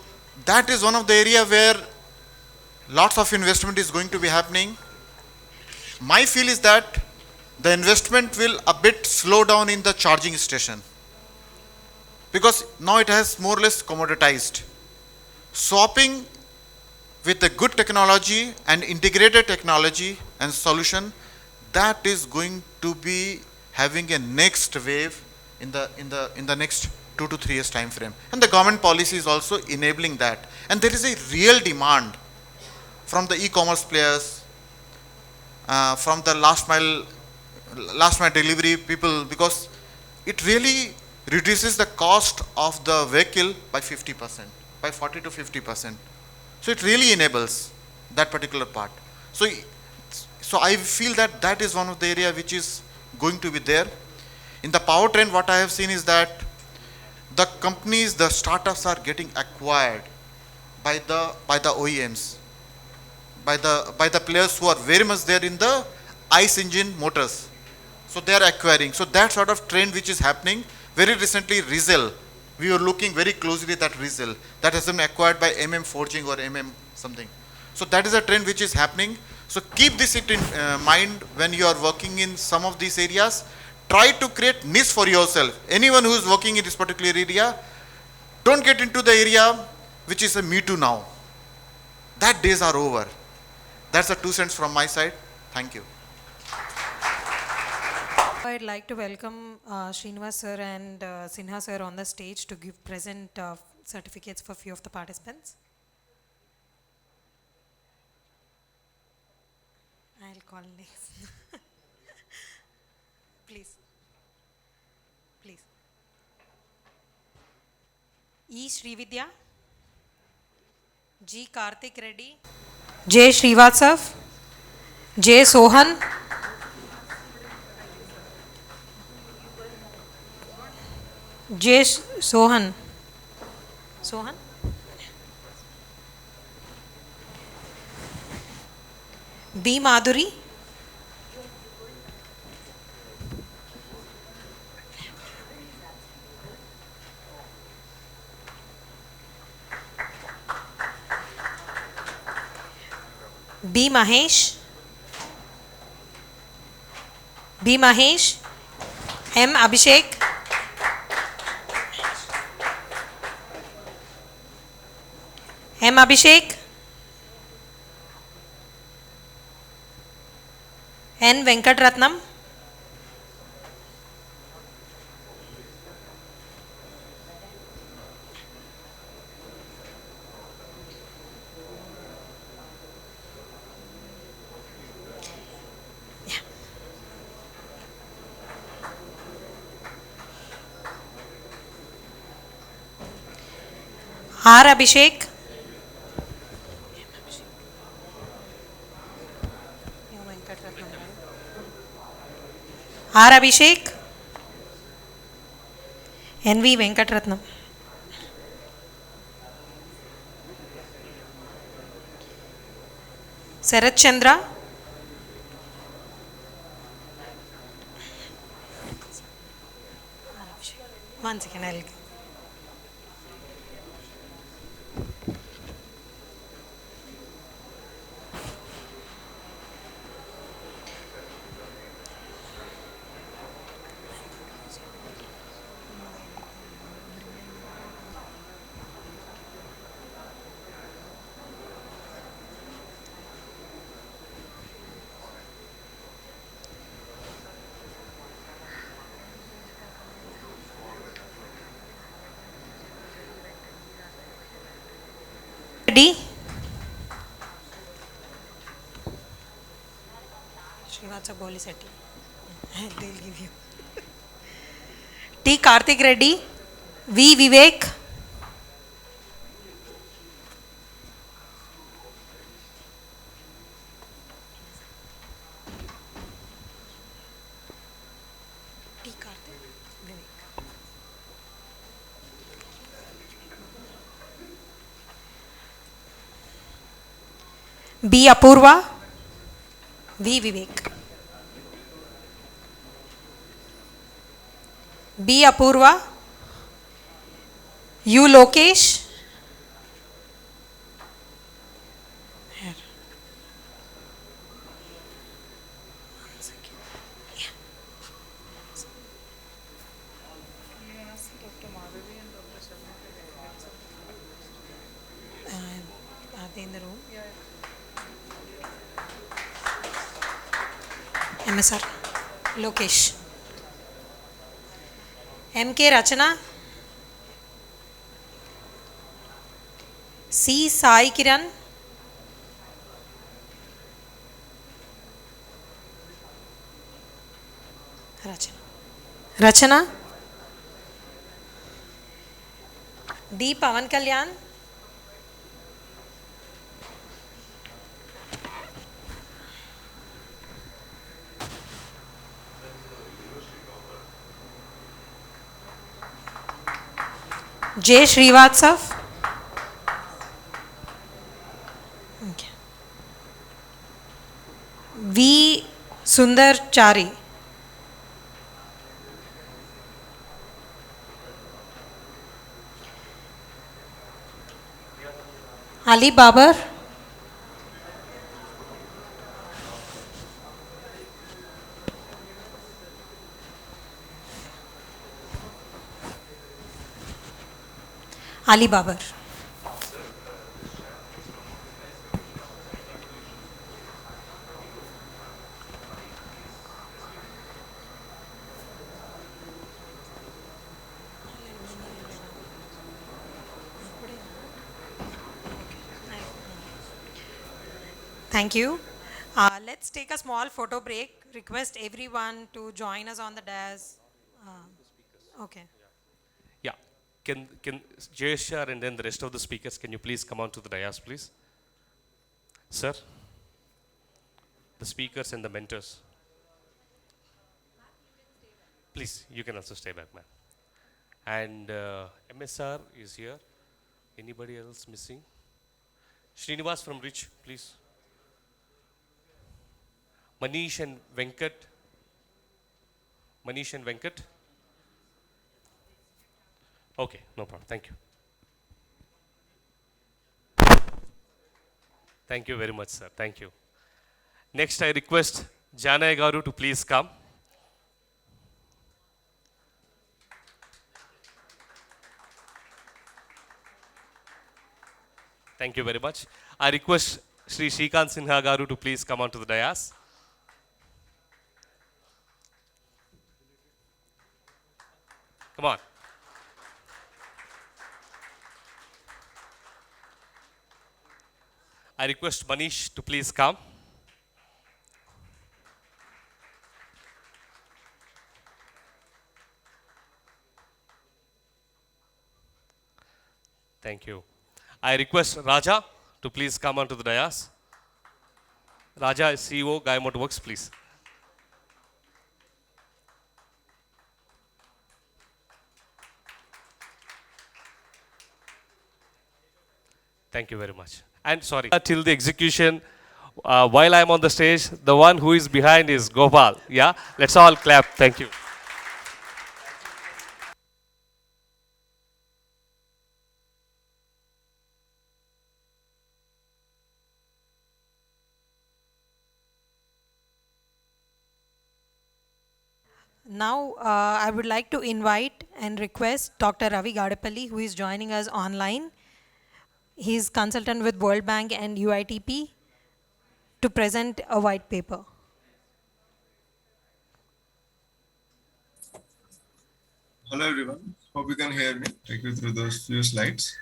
that is one of the area where lots of investment is going to be happening. My feel is that the investment will a bit slow down in the charging station, because now it has more or less commoditized. Swapping with the good technology and integrated technology and solution, that is going to be having a next wave in the next 2 to 3 years time frame. And the government policy is also enabling that. And there is a real demand from the e-commerce players, from the last mile delivery people, because it really reduces the cost of the vehicle by 50%, by 40 to 50%. So it really enables that particular part. So I feel that that is one of the area which is going to be there. In the powertrain, what I have seen is that the companies, the startups are getting acquired by the OEMs, by the players who are very much there in the ICE engine motors. So they are acquiring. So that sort of trend which is happening. Very recently, Rizal, we were looking very closely at that Rizal that has been acquired by Forging or something. So that is a trend which is happening. So keep this in mind when you are working in some of these areas. Try to create niche for yourself. Anyone who is working in this particular area, don't get into the area which is a me too now. That days are over. That's the 2 cents from my side. Thank you. I'd like to welcome Srinivas sir and Sinha sir on the stage to present certificates for few of the participants. I'll call next. Please. Please. E. Srividya, G. Karthik Reddy, J. Srivatsav, J. Sohan, J. Sohan, B. Madhuri, B. Mahesh, M. Abhishek, M. Abhishek, N. Venkatratnam, R. Abhishek, R. Abhishek, N. V. Venkatratnam, Sarat Chandra, one second, I'll D. Srivatsa Boli Setti. They'll give you. T. Karthik Reddy, V. Vivek, T. Karthik, Vivek, B. Apurva, V. Vivek, B. Apurva, U. Lokesh, here. Are they in the room? MSR, Lokesh. MK Rachana, C. Sai Kiran, Rachana, D. Pavan Kalyan, J. Srivatsav, okay. V. Sundar Chari, Ali Babar, Ali Babar. Thank you. Let's take a small photo break. Request everyone to join us on the dais. Okay. Yeah. Can JSR and then the rest of the speakers, can you please come on to the dais, please? Sir, the speakers and the mentors. Please, you can also stay back, ma'am. And MSR is here. Anybody else missing? Srinivas from Rich, please. Manish and Venkat. Manish and Venkat. Okay, no problem. Thank you. Thank you very much, sir. Thank you. Next, I request Janay Garu to please come. Thank you very much. I request Sri Shrikant Sinha Garu to please come onto the dais. Come on. I request Manish to please come. Thank you. I request Raja to please come onto the dais. Raja is CEO, Guy Motorworks, please. Thank you very much. And sorry, till the execution, while I'm on the stage, the one who is behind is Gopal. Yeah, let's all clap. Thank you. Now, I would like to invite and request Dr. Ravi Gadapalli, who is joining us online. He is consultant with World Bank and UITP, to present a white paper. Hello everyone, hope you can hear me. Take you through those few slides.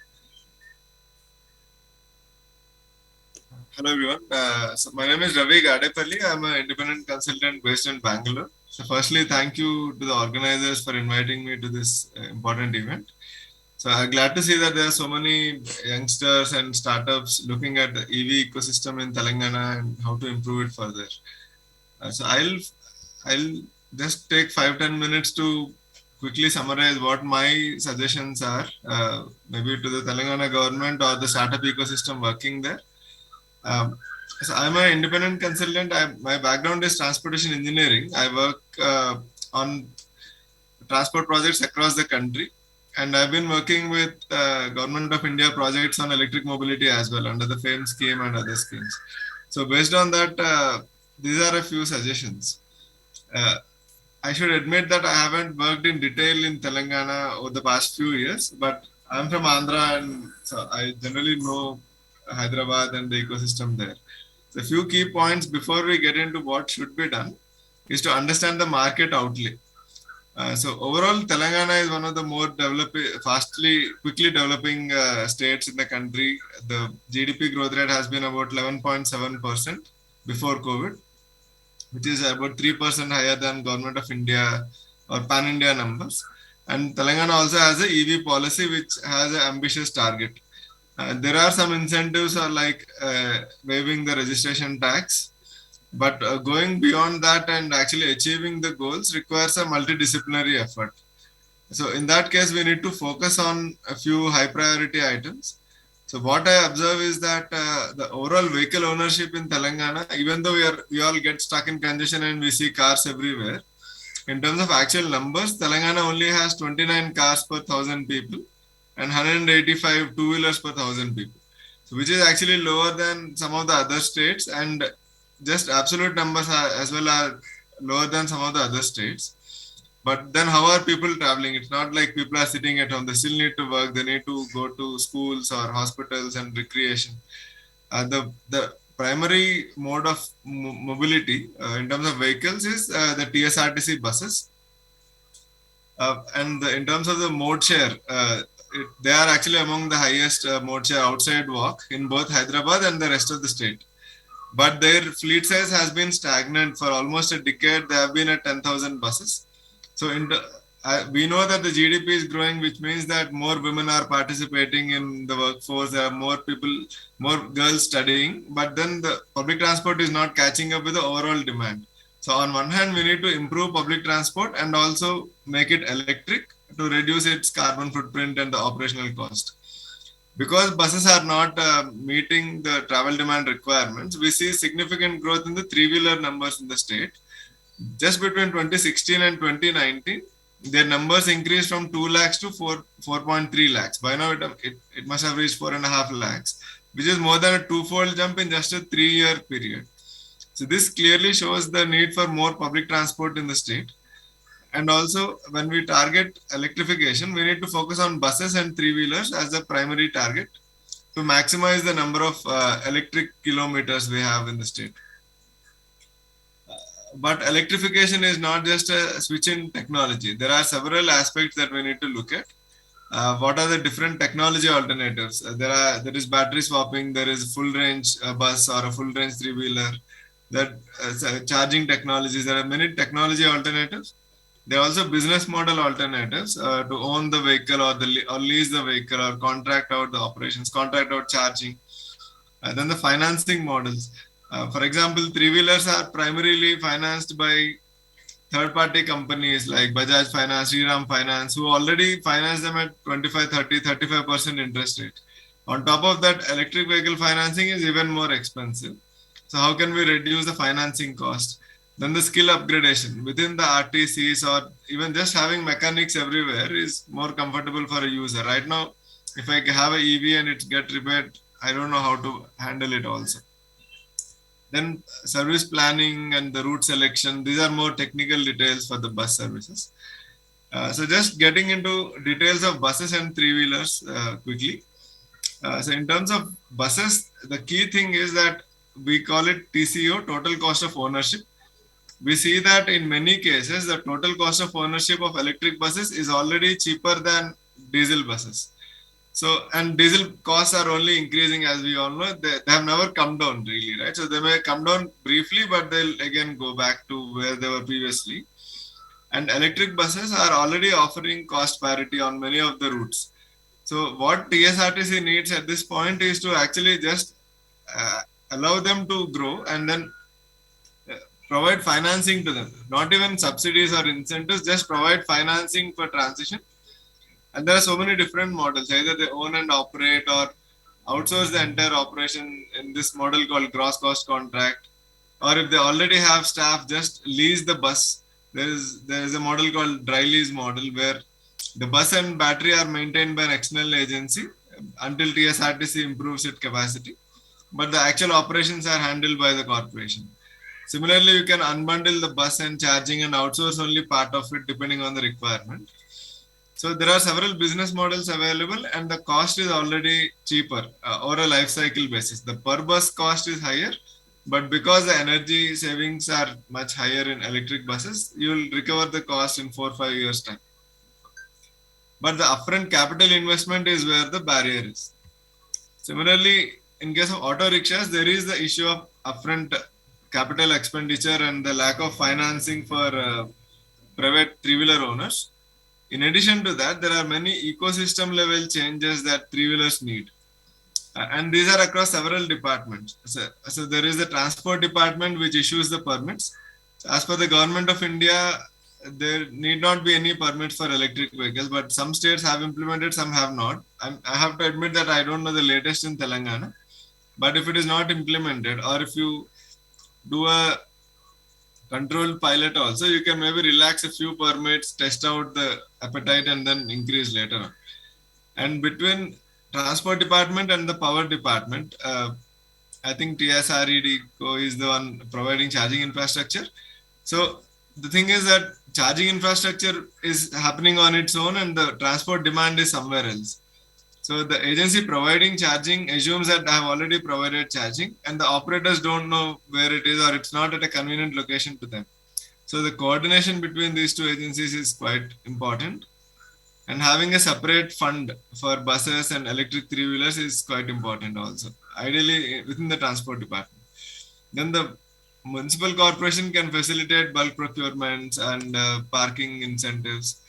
Hello everyone, so my name is Ravi Gadepalli. I'm an independent consultant based in Bangalore. So firstly, thank you to the organizers for inviting me to this important event. So I'm glad to see that there are so many youngsters and startups looking at the EV ecosystem in Telangana and how to improve it further. So I'll just take 5-10 minutes to quickly summarize what my suggestions are, maybe to the Telangana government or the startup ecosystem working there. So I'm an independent consultant. My background is transportation engineering. I work on transport projects across the country. And I've been working with Government of India projects on electric mobility as well under the FAME scheme and other schemes. So based on that, these are a few suggestions. I should admit that I haven't worked in detail in Telangana over the past few years, but I'm from Andhra and so I generally know Hyderabad and the ecosystem there. So a few key points before we get into what should be done is to understand the market outlay. So overall, Telangana is one of the more quickly developing states in the country. The GDP growth rate has been about 11.7% before COVID, which is about 3% higher than Government of India or pan-India numbers. And Telangana also has a EV policy which has an ambitious target. There are some incentives like waiving the registration tax, but going beyond that and actually achieving the goals requires a multidisciplinary effort. So in that case, we need to focus on a few high priority items. So what I observe is that the overall vehicle ownership in Telangana, even though we all get stuck in congestion and we see cars everywhere, in terms of actual numbers, Telangana only has 29 cars per 1,000 people and 185 two-wheelers per 1,000 people. So which is actually lower than some of the other states, and just absolute numbers as well are lower than some of the other states. But then how are people traveling? It's not like people are sitting at home. They still need to work. They need to go to schools or hospitals and recreation. The primary mode of mobility in terms of vehicles is the TSRTC buses. And in terms of the mode share, they are actually among the highest mode share outside walk in both Hyderabad and the rest of the state. But their fleet size has been stagnant for almost a decade. They have been at 10,000 buses. So we know that the GDP is growing, which means that more women are participating in the workforce. There are more people, more girls studying, but then the public transport is not catching up with the overall demand. So on one hand, we need to improve public transport and also make it electric to reduce its carbon footprint and the operational cost. Because buses are not meeting the travel demand requirements, we see significant growth in the three-wheeler numbers in the state. Just between 2016 and 2019, their numbers increased from 2 lakhs to 4.3 lakhs. By now, it must have reached 4.5 lakhs, which is more than a twofold jump in just a 3-year period. So this clearly shows the need for more public transport in the state. And also, when we target electrification, we need to focus on buses and three-wheelers as the primary target to maximize the number of electric kilometers we have in the state. But electrification is not just a switch in technology. There are several aspects that we need to look at. What are the different technology alternatives? There is battery swapping, there is full range bus or a full range three-wheeler, charging technologies. There are many technology alternatives. There are also business model alternatives to own the vehicle or lease the vehicle or contract out the operations, contract out charging. And then the financing models. For example, three-wheelers are primarily financed by third-party companies like Bajaj Finance, Shriram Finance, who already finance them at 25, 30, 35% interest rate. On top of that, electric vehicle financing is even more expensive. So how can we reduce the financing cost? Then the skill upgradation within the RTCs or even just having mechanics everywhere is more comfortable for a user. Right now, if I have an EV and it gets repaired, I don't know how to handle it also. Then service planning and the route selection, these are more technical details for the bus services. So just getting into details of buses and three-wheelers quickly. So in terms of buses, the key thing is that we call it TCO, total cost of ownership. We see that in many cases, the total cost of ownership of electric buses is already cheaper than diesel buses. So, and diesel costs are only increasing, as we all know. They have never come down really, right? So they may come down briefly, but they'll again go back to where they were previously. And electric buses are already offering cost parity on many of the routes. So what TSRTC needs at this point is to actually just allow them to grow and then provide financing to them. Not even subsidies or incentives, just provide financing for transition. And there are so many different models. Either they own and operate or outsource the entire operation in this model called gross cost contract. Or if they already have staff, just lease the bus. There is a model called dry lease model where the bus and battery are maintained by an external agency until TSRTC improves its capacity. But the actual operations are handled by the corporation. Similarly, you can unbundle the bus and charging and outsource only part of it depending on the requirement. So there are several business models available and the cost is already cheaper over a life cycle basis. The per bus cost is higher, but because the energy savings are much higher in electric buses, you will recover the cost in 4 or 5 years time. But the upfront capital investment is where the barrier is. Similarly, in case of auto rickshaws, there is the issue of upfront capital expenditure and the lack of financing for private three-wheeler owners. In addition to that, there are many ecosystem level changes that three-wheelers need. And these are across several departments. So there is the transport department which issues the permits. As per the government of India, there need not be any permits for electric vehicles, but some states have implemented, some have not. I have to admit that I don't know the latest in Telangana. But if it is not implemented, or if you do a controlled pilot also, you can maybe relax a few permits, test out the appetite, and then increase later on. And between transport department and the power department, I think TSRED is the one providing charging infrastructure. So the thing is that charging infrastructure is happening on its own and the transport demand is somewhere else. So the agency providing charging assumes that I have already provided charging and the operators don't know where it is or it's not at a convenient location to them. So the coordination between these two agencies is quite important. And having a separate fund for buses and electric three-wheelers is quite important also, ideally within the transport department. Then the municipal corporation can facilitate bulk procurements and parking incentives.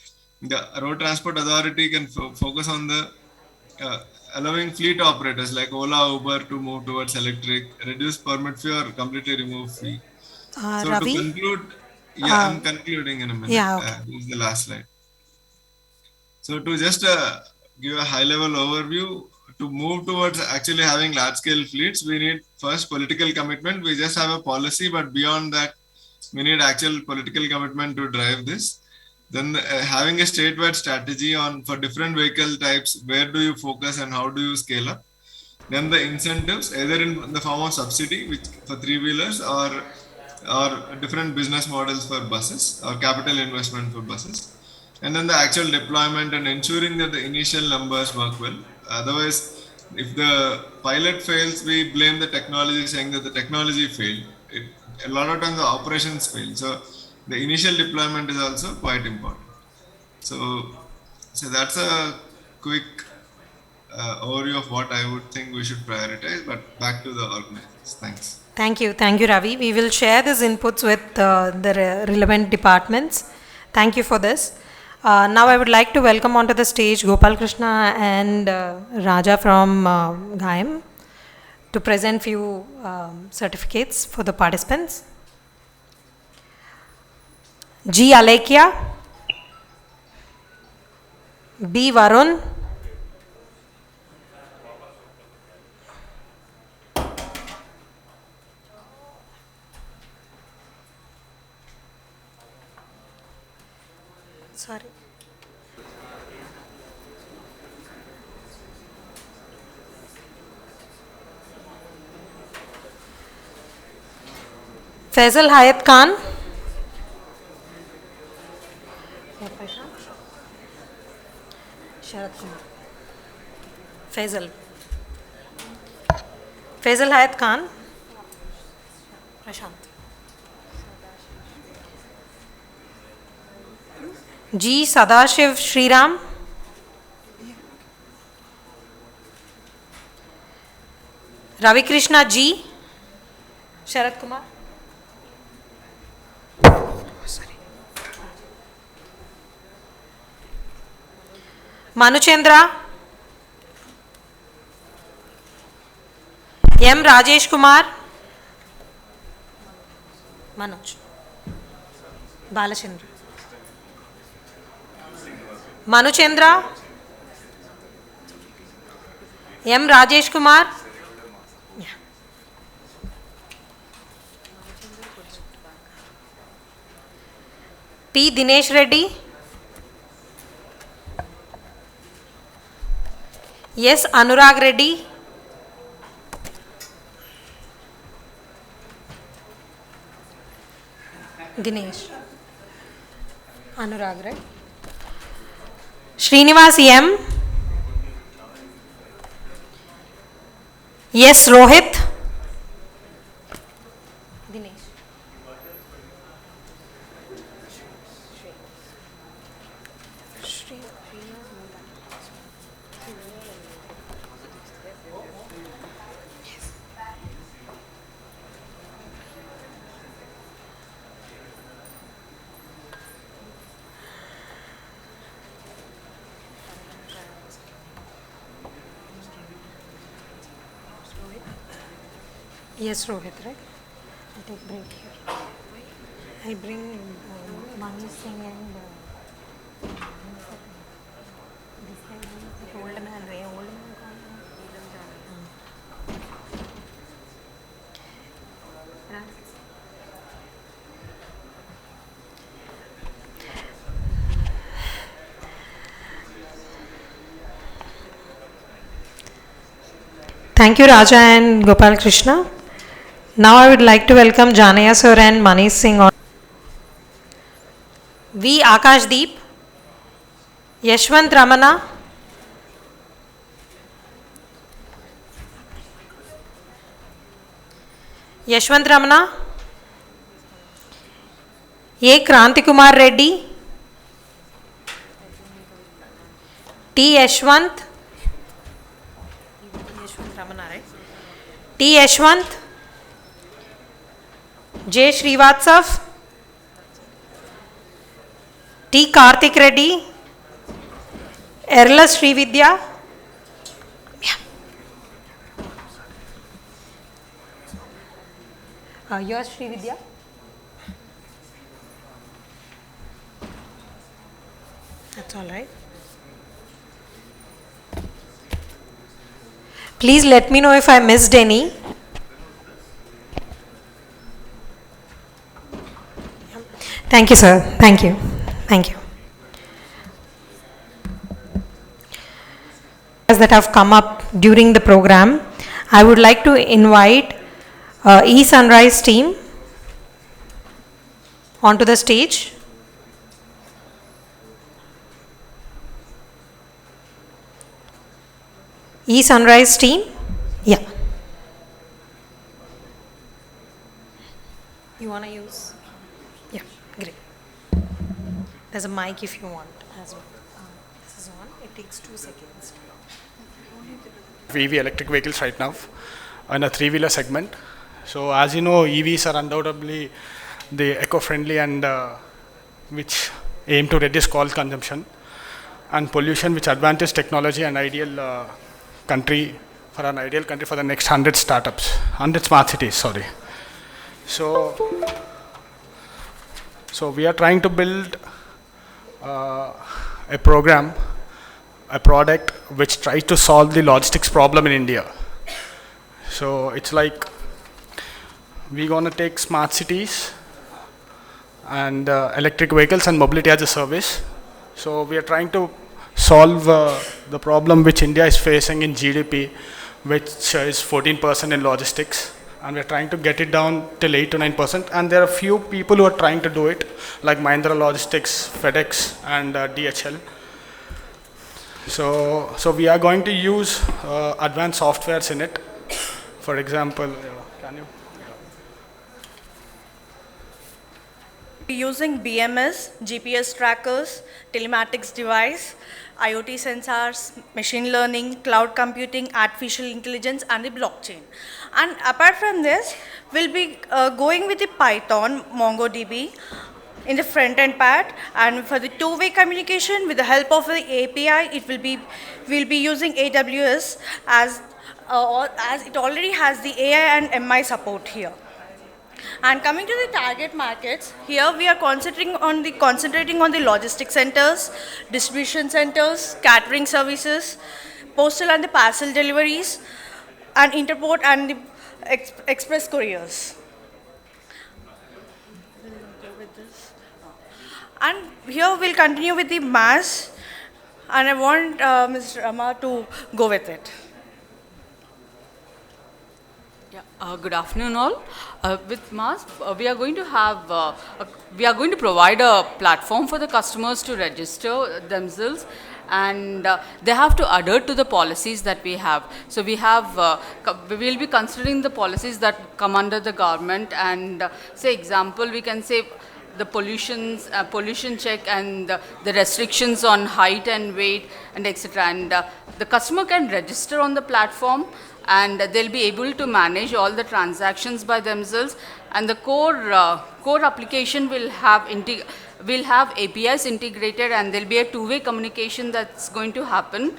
The road transport authority can focus on the allowing fleet operators like Ola, Uber to move towards electric, reduce permit fee or completely remove fee. So Ravi? to conclude, I'm concluding in a minute. Yeah, okay. This is the last slide. So to just give a high level overview, to move towards actually having large scale fleets, we need first political commitment. We just have a policy, but beyond that, we need actual political commitment to drive this. Then having a statewide strategy on for different vehicle types, where do you focus and how do you scale up? Then the incentives, either in the form of subsidy, which for three-wheelers or different business models for buses or capital investment for buses. And then the actual deployment and ensuring that the initial numbers work well. Otherwise, if the pilot fails, we blame the technology, saying that the technology failed. A lot of times the operations fail. So the initial deployment is also quite important. So that's a quick overview of what I would think we should prioritize, but back to the organizers. Thanks. Thank you, Ravi. We will share these inputs with the relevant departments. Thank you for this. Now I would like to welcome onto the stage Gopal Krishna and Raja from Gayam to present few certificates for the participants. G. Alekia, B. Varun, sorry. Faisal Hayat Khan, Sharad Kumar, Faisal Hayat Khan, Prashant, G. Sadashiv Shriram, Ravi Krishna G, Sharad Kumar, Manuchendra, M. Rajesh Kumar, Manoj, Balachandra, Manuchendra, M. Rajesh Kumar, T. Dinesh Reddy, yes, Anurag Reddy, Dinesh, Anurag, right? Srinivas M, yes, Rohit, Dinesh, Yes, Rohit, right? I'll take break here. I'll bring Mani Singh and this guy, the old man, right? Old man. Thank you, Raja and Gopal Krishna. Now I would like to welcome Janaya sir and Manish Singh on. V. Akashdeep, Yashwant Ramana, Yashwant Ramana, A. Kranti Kumar Reddy, T. Yashwant, T. Yashwant, J. Srivatsav, T. Karthik Reddy, Erla Srividya, yours Srividya. That's all right. Please let me know if I missed any. Thank you, sir. Thank you. Thank you. That have come up during the program, I would like to invite E-Sunrise team onto the stage. E-Sunrise team, yeah. You want to use? Yeah, great. There's a mic if you want as well. This is on, it takes 2 seconds. EV electric vehicles right now in a three-wheeler segment. So as you know, EVs are undoubtedly the eco-friendly and which aim to reduce coal consumption and pollution, which advantage technology and ideal country for the next 100 startups, 100 smart cities, sorry. So we are trying to build a program, a product which tries to solve the logistics problem in India. So it's like we're going to take smart cities and electric vehicles and mobility as a service. So we are trying to solve the problem which India is facing in GDP, which is 14% in logistics, and we're trying to get it down till 8 to 9%. And there are a few people who are trying to do it, like Mahindra Logistics, FedEx, and DHL. So we are going to use advanced softwares in it. For example, can you? Using BMS, GPS trackers, telematics device, IoT sensors, machine learning, cloud computing, artificial intelligence, and the blockchain. And apart from this, we'll be going with the Python, MongoDB in the front-end part, and for the two-way communication with the help of the API, we'll be using AWS as it already has the AI and MI support here. And coming to the target markets, here we are concentrating on the logistics centers, distribution centers, catering services, postal and the parcel deliveries, and interport and the express couriers. And here we'll continue with the mass, and I want Mr. Rama to go with it. Good afternoon, all. With MAS, we are going to provide a platform for the customers to register themselves, and they have to adhere to the policies that we have. So we will be considering the policies that come under the government, and say example, we can say the pollution check and the restrictions on height and weight and etc. And the customer can register on the platform, and they'll be able to manage all the transactions by themselves, and the core application will have APIs integrated, and there'll be a two-way communication that's going to happen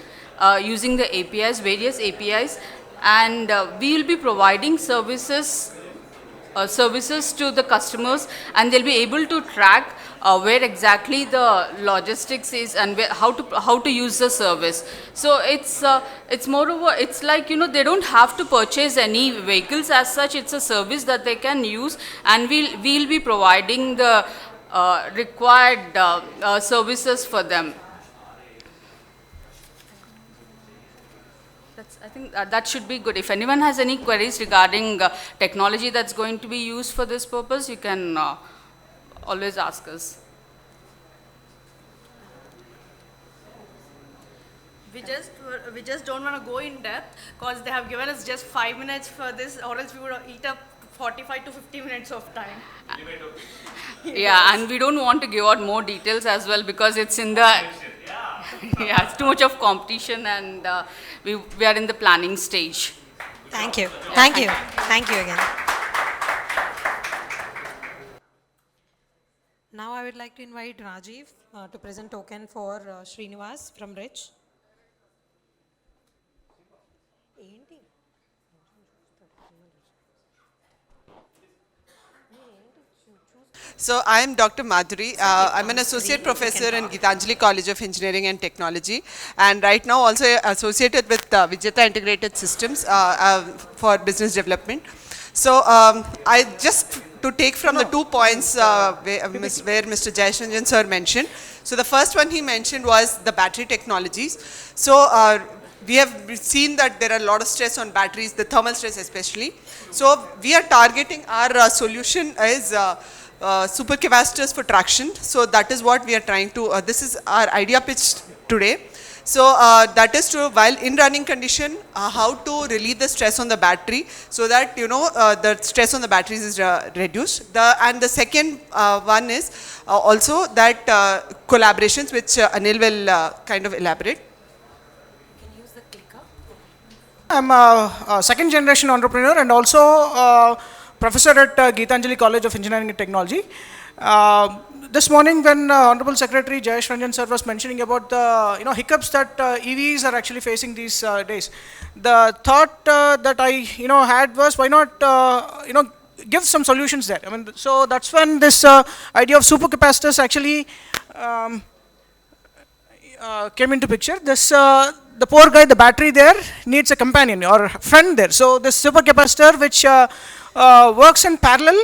using the APIs, various APIs, and we will be providing services to the customers, and they'll be able to track where exactly the logistics is and how to use the service. So it's moreover, it's like, you know, they don't have to purchase any vehicles as such. It's a service that they can use, and we'll be providing the required services for them. I think that should be good. If anyone has any queries regarding technology that's going to be used for this purpose, you can always ask us. We just don't want to go in depth because they have given us just 5 minutes for this, or else we would eat up 45 to 50 minutes of time. Yeah, and we don't want to give out more details as well because it's in the yeah, it's too much of competition, and we are in the planning stage. Thank you. Thank you. Thank you again. Now I would like to invite Rajeev to present token for Srinivas from Rich. So I am Dr. MATURI. I'm an associate professor in Gitanjali College of Engineering and Technology, and right now also associated with Vijeta Integrated Systems for business development. So I just to take from the 2 points where Mr. Jayashanjan sir mentioned. So the first one he mentioned was the battery technologies. So we have seen that there are a lot of stress on batteries, the thermal stress especially. So we are targeting our solution is supercapacitors for traction. So that is what we are trying to, this is our idea pitch today. So that is to, while in running condition, how to relieve the stress on the battery so that, you know, the stress on the batteries is reduced. And the second one is also that collaborations, which Anil will kind of elaborate. I'm a second generation entrepreneur and also professor at Gitanjali College of Engineering and Technology. This morning when Honorable Secretary Jayesh Ranjan sir was mentioning about the hiccups that EVs are actually facing these days, the thought that I had was, why not give some solutions there. I mean, so that's when this idea of supercapacitors actually came into picture. This the poor guy, the battery there needs a companion or friend there. So this supercapacitor, which works in parallel,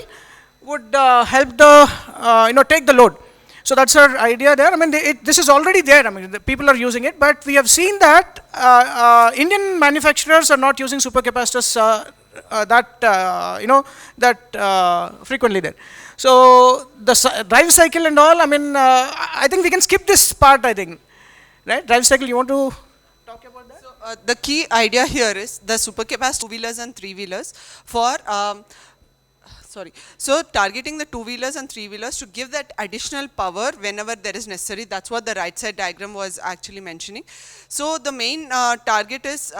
would help the take the load. So that's our idea there. I mean, this is already there. I mean, the people are using it, but we have seen that Indian manufacturers are not using supercapacitors that frequently there. So the drive cycle and all. I mean, I think we can skip this part. I think, right? Drive cycle. You want to talk about that? So the key idea here is the supercapacitor 2-wheelers and 3-wheelers for. So targeting the 2-wheelers and 3-wheelers to give that additional power whenever there is necessary. That's what the right side diagram was actually mentioning. So the main target is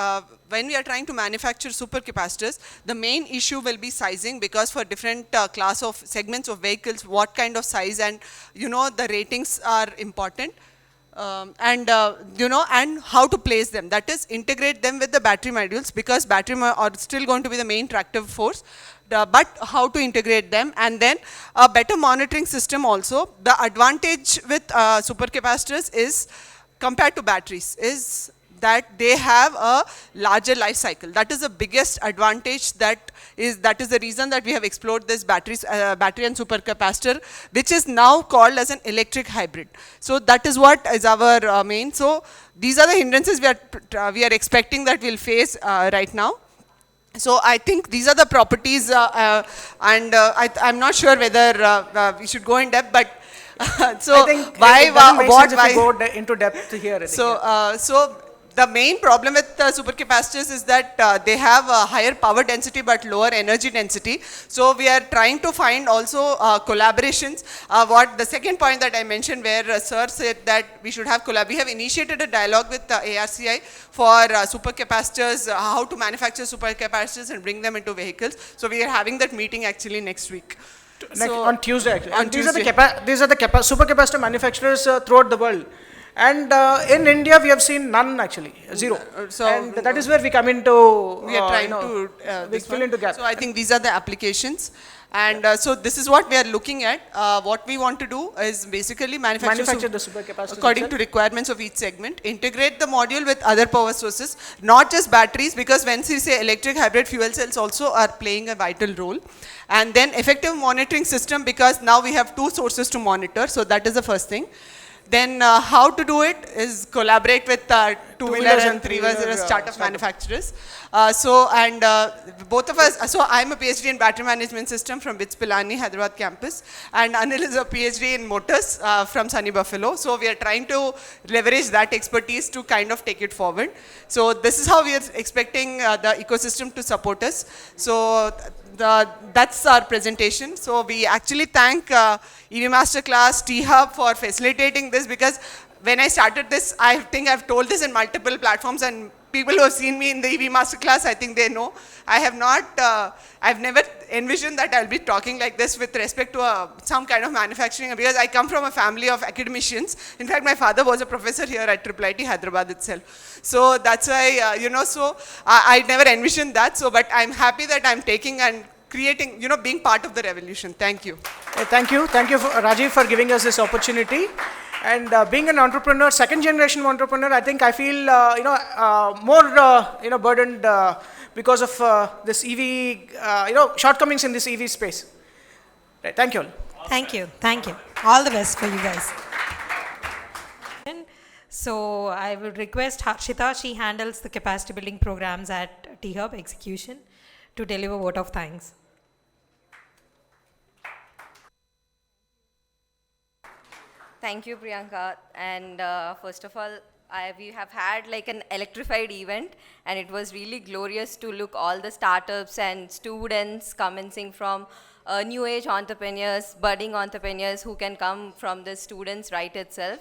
when we are trying to manufacture supercapacitors, the main issue will be sizing, because for different class of segments of vehicles, what kind of size and the ratings are important. And how to place them, that is integrate them with the battery modules, because battery are still going to be the main tractive force, but how to integrate them, and then a better monitoring system also. The advantage with supercapacitors is compared to batteries is that they have a larger life cycle. That is the biggest advantage. That is the reason that we have explored this battery and supercapacitor, which is now called as an electric hybrid. So that is what is our main. So these are the hindrances we are expecting that we'll face right now. So I think these are the properties, and I'm not sure whether we should go in depth, but so I think go into depth here. So the main problem with supercapacitors is that they have a higher power density but lower energy density. So we are trying to find also collaborations. What the second point that I mentioned, where sir said that we should have we have initiated a dialogue with ARCI for supercapacitors, how to manufacture supercapacitors and bring them into vehicles. So we are having that meeting actually next week. On Tuesday actually. And these are the supercapacitor manufacturers throughout the world. And in India, we have seen none actually, zero. And that is where we come into, we are trying to we fill into gap. So I think these are the applications. And so this is what we are looking at. What we want to do is basically manufacture the supercapacitors according to requirements of each segment, integrate the module with other power sources, not just batteries, because when we say electric hybrid fuel cells also are playing a vital role. And then effective monitoring system, because now we have two sources to monitor, so that is the first thing. Then how to do it is collaborate with two-wheeler and three-wheeler startup manufacturers. Both of us, so I'm a PhD in battery management system from BITS Pilani, Hyderabad campus, and Anil is a PhD in motors from Sunny Buffalo. So we are trying to leverage that expertise to kind of take it forward. So this is how we are expecting the ecosystem to support us. So that's our presentation. So we actually thank EV Masterclass, THub for facilitating this, because when I started this, I think I've told this in multiple platforms, and people who have seen me in the EV Masterclass, I think they know. I have not, I've never envisioned that I'll be talking like this with respect to some kind of manufacturing, because I come from a family of academicians. In fact, my father was a professor here at IIIT Hyderabad itself. So that's why, I never envisioned that. So, but I'm happy that I'm taking and creating, being part of the revolution. Thank you. Thank you. Thank you, Rajeev, for giving us this opportunity. And being an entrepreneur, second generation entrepreneur, I think I feel more burdened because of this EV, shortcomings in this EV space. Right, thank you all. Thank you. Thank you. All the best for you guys. So I will request Harshita, she handles the capacity building programs at THub execution, to deliver vote of thanks. Thank you, Priyanka. And first of all, we have had like an electrified event, and it was really glorious to look all the startups and students commencing from new age entrepreneurs, budding entrepreneurs who can come from the students right itself.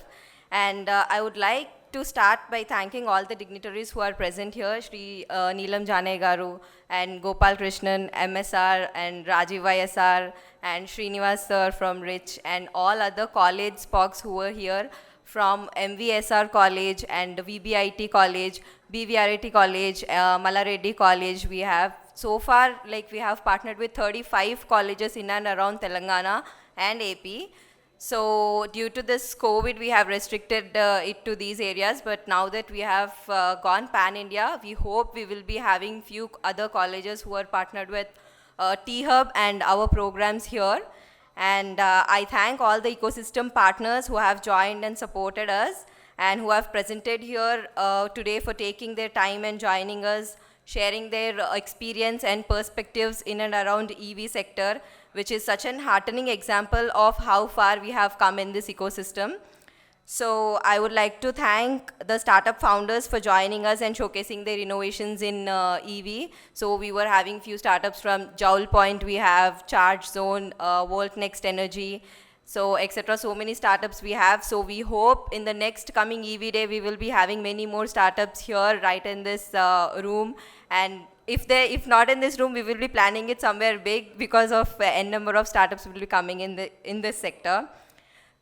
And I would like to start by thanking all the dignitaries who are present here, Shri Neelam Jane Garu and Gopal Krishnan, MSR and Rajeev YSR and Srinivas sir from Rich, and all other college spogs who were here from MVSR College and VBIT College, BVRIT College, Malareddy College. We have so far, we have partnered with 35 colleges in and around Telangana and AP. So due to this COVID, we have restricted it to these areas, but now that we have gone pan-India, we hope we will be having few other colleges who are partnered with THub and our programs here. And I thank all the ecosystem partners who have joined and supported us, and who have presented here today for taking their time and joining us, sharing their experience and perspectives in and around EV sector, which is such an heartening example of how far we have come in this ecosystem. So I would like to thank the startup founders for joining us and showcasing their innovations in EV. So we were having few startups from Joulepoint, we have Charge Zone, Volt Next Energy, so etc. So many startups we have. So we hope in the next coming EV day, we will be having many more startups here right in this room. And if not in this room, we will be planning it somewhere big, because of n number of startups will be coming in this sector.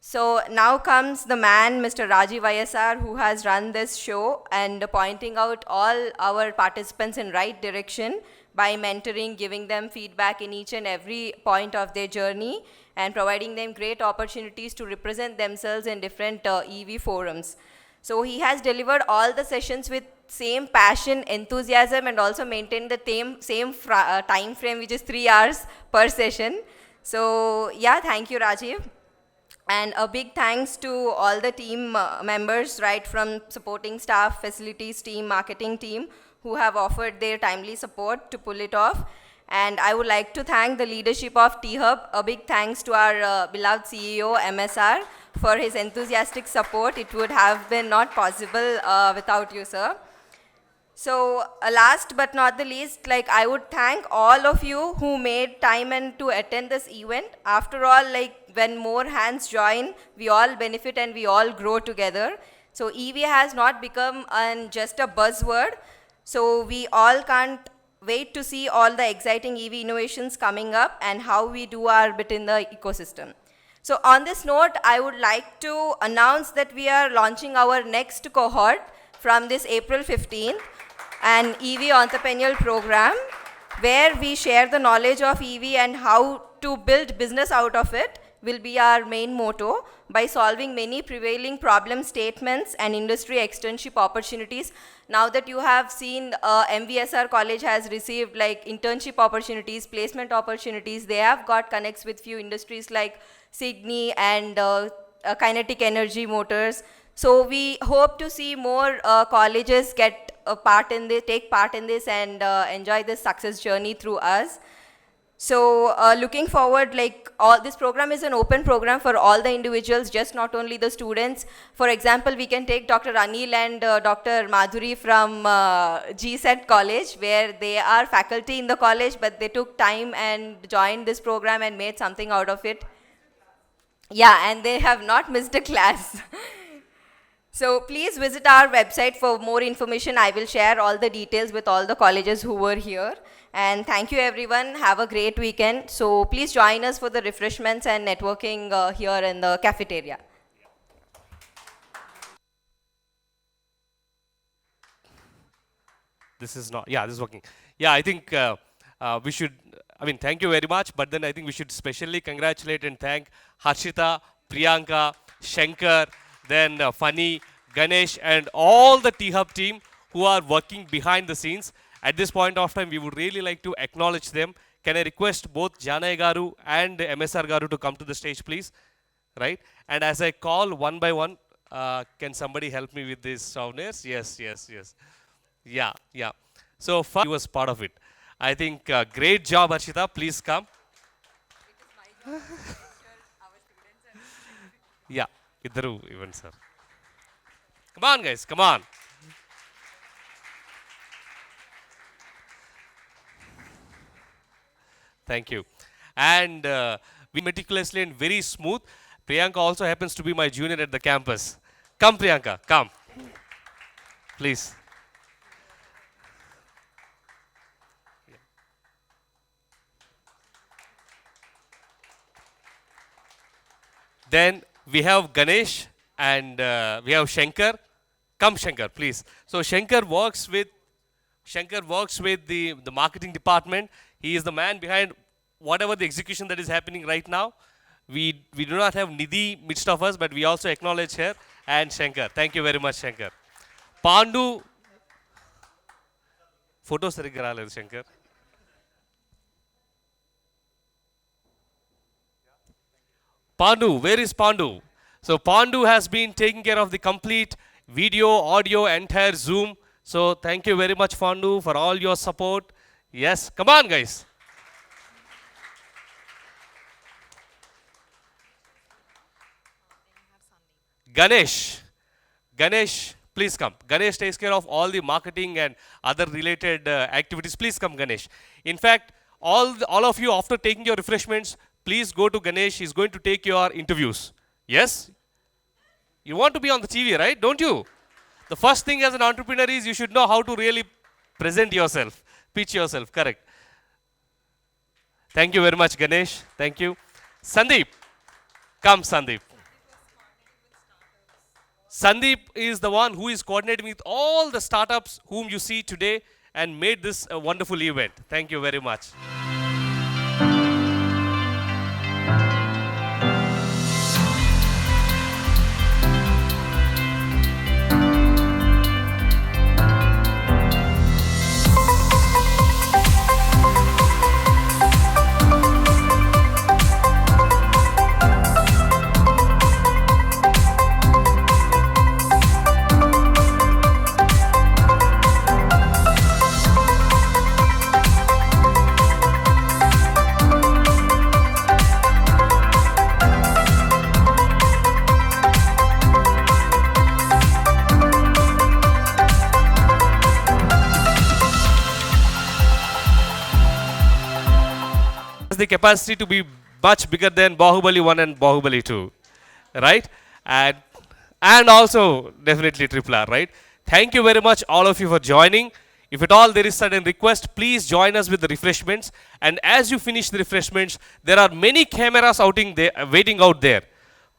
So now comes the man, Mr. Rajeev YSR, who has run this show and pointing out all our participants in right direction by mentoring, giving them feedback in each and every point of their journey, and providing them great opportunities to represent themselves in different EV forums. So he has delivered all the sessions with same passion, enthusiasm, and also maintained the same time frame, which is 3 hours per session. So yeah, thank you, Rajeev. And a big thanks to all the team members, right from supporting staff, facilities team, marketing team, who have offered their timely support to pull it off. And I would like to thank the leadership of THub. A big thanks to our beloved CEO, MSR, for his enthusiastic support. It would have been not possible without you, sir. So last but not the least, I would thank all of you who made time and to attend this event. After all, when more hands join, we all benefit and we all grow together. So EV has not become just a buzzword. So we all can't wait to see all the exciting EV innovations coming up and how we do our bit in the ecosystem. So on this note, I would like to announce that we are launching our next cohort from this April 15th, an EV entrepreneurial program where we share the knowledge of EV and how to build business out of it will be our main motto by solving many prevailing problem statements and industry externship opportunities. Now that you have seen MVSR college has received like internship opportunities, placement opportunities, they have got connects with few industries like Sydney and kinetic energy motors. So we hope to see more colleges get a part in this, take part in this and enjoy this success journey through us. So looking forward, like this program is an open program for all the individuals, just not only the students. For example, we can take Dr. Anil and Dr. Madhuri from GSET college, where they are faculty in the college, but they took time and joined this program and made something out of it. Yeah, and they have not missed a class. So please visit our website for more information. I will share all the details with all the colleges who were here. And thank you everyone. Have a great weekend. So please join us for the refreshments and networking here in the cafeteria. This is not, yeah, this is working. Yeah, I think we should, I mean, thank you very much, but then I think we should specially congratulate and thank Harshita, Priyanka, Shankar, then Funny, Ganesh, and all the THub team who are working behind the scenes. At this point of time, we would really like to acknowledge them. Can I request both Janay Garu and MSR Garu to come to the stage, please? Right? And as I call one by one, can somebody help me with these souvenirs? Yes, yes, yes. Yeah, yeah. So first, he was part of it. I think great job, Harshita. Please come. Yeah, iddaru even, sir. Come on, guys, come on. Thank you. And we meticulously and very smooth. Priyanka also happens to be my junior at the campus. Come, Priyanka, come. Please. Then we have Ganesh and we have Shankar. Come, Shankar, please. So Shankar works with the marketing department. He is the man behind whatever the execution that is happening right now. We do not have Nidhi midst of us, but we also acknowledge her and Shankar. Thank you very much, Shankar. Pandu. Photos raledu, Shankar. Pandu, where is Pandu? So Pandu has been taking care of the complete video, audio, entire Zoom. So thank you very much, Pandu, for all your support. Yes, come on, guys. Ganesh, please come. Ganesh takes care of all the marketing and other related activities. Please come, Ganesh. In fact, all of you, after taking your refreshments, please go to Ganesh. He's going to take your interviews. Yes? You want to be on the TV, right? Don't you? The first thing as an entrepreneur is you should know how to really present yourself, pitch yourself. Correct. Thank you very much, Ganesh. Thank you. Sandeep. Come, Sandeep. Sandeep is the one who is coordinating with all the startups whom you see today and made this a wonderful event. Thank you very much. The capacity to be much bigger than Bahubali 1 and Bahubali 2, right? And also definitely Triple R, right? Thank you very much all of you for joining. If at all there is sudden request, please join us with the refreshments. And as you finish the refreshments, there are many cameras waiting out there.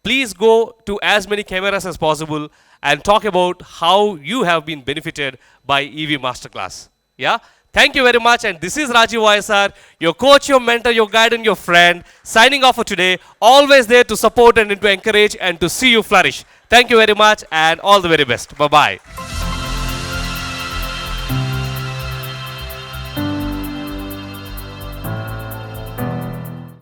Please go to as many cameras as possible and talk about how you have been benefited by EV Masterclass. Yeah? Thank you very much. And this is Rajeev YSR, your coach, your mentor, your guide, and your friend, signing off for today. Always there to support and to encourage and to see you flourish. Thank you very much and all the very best. Bye-bye.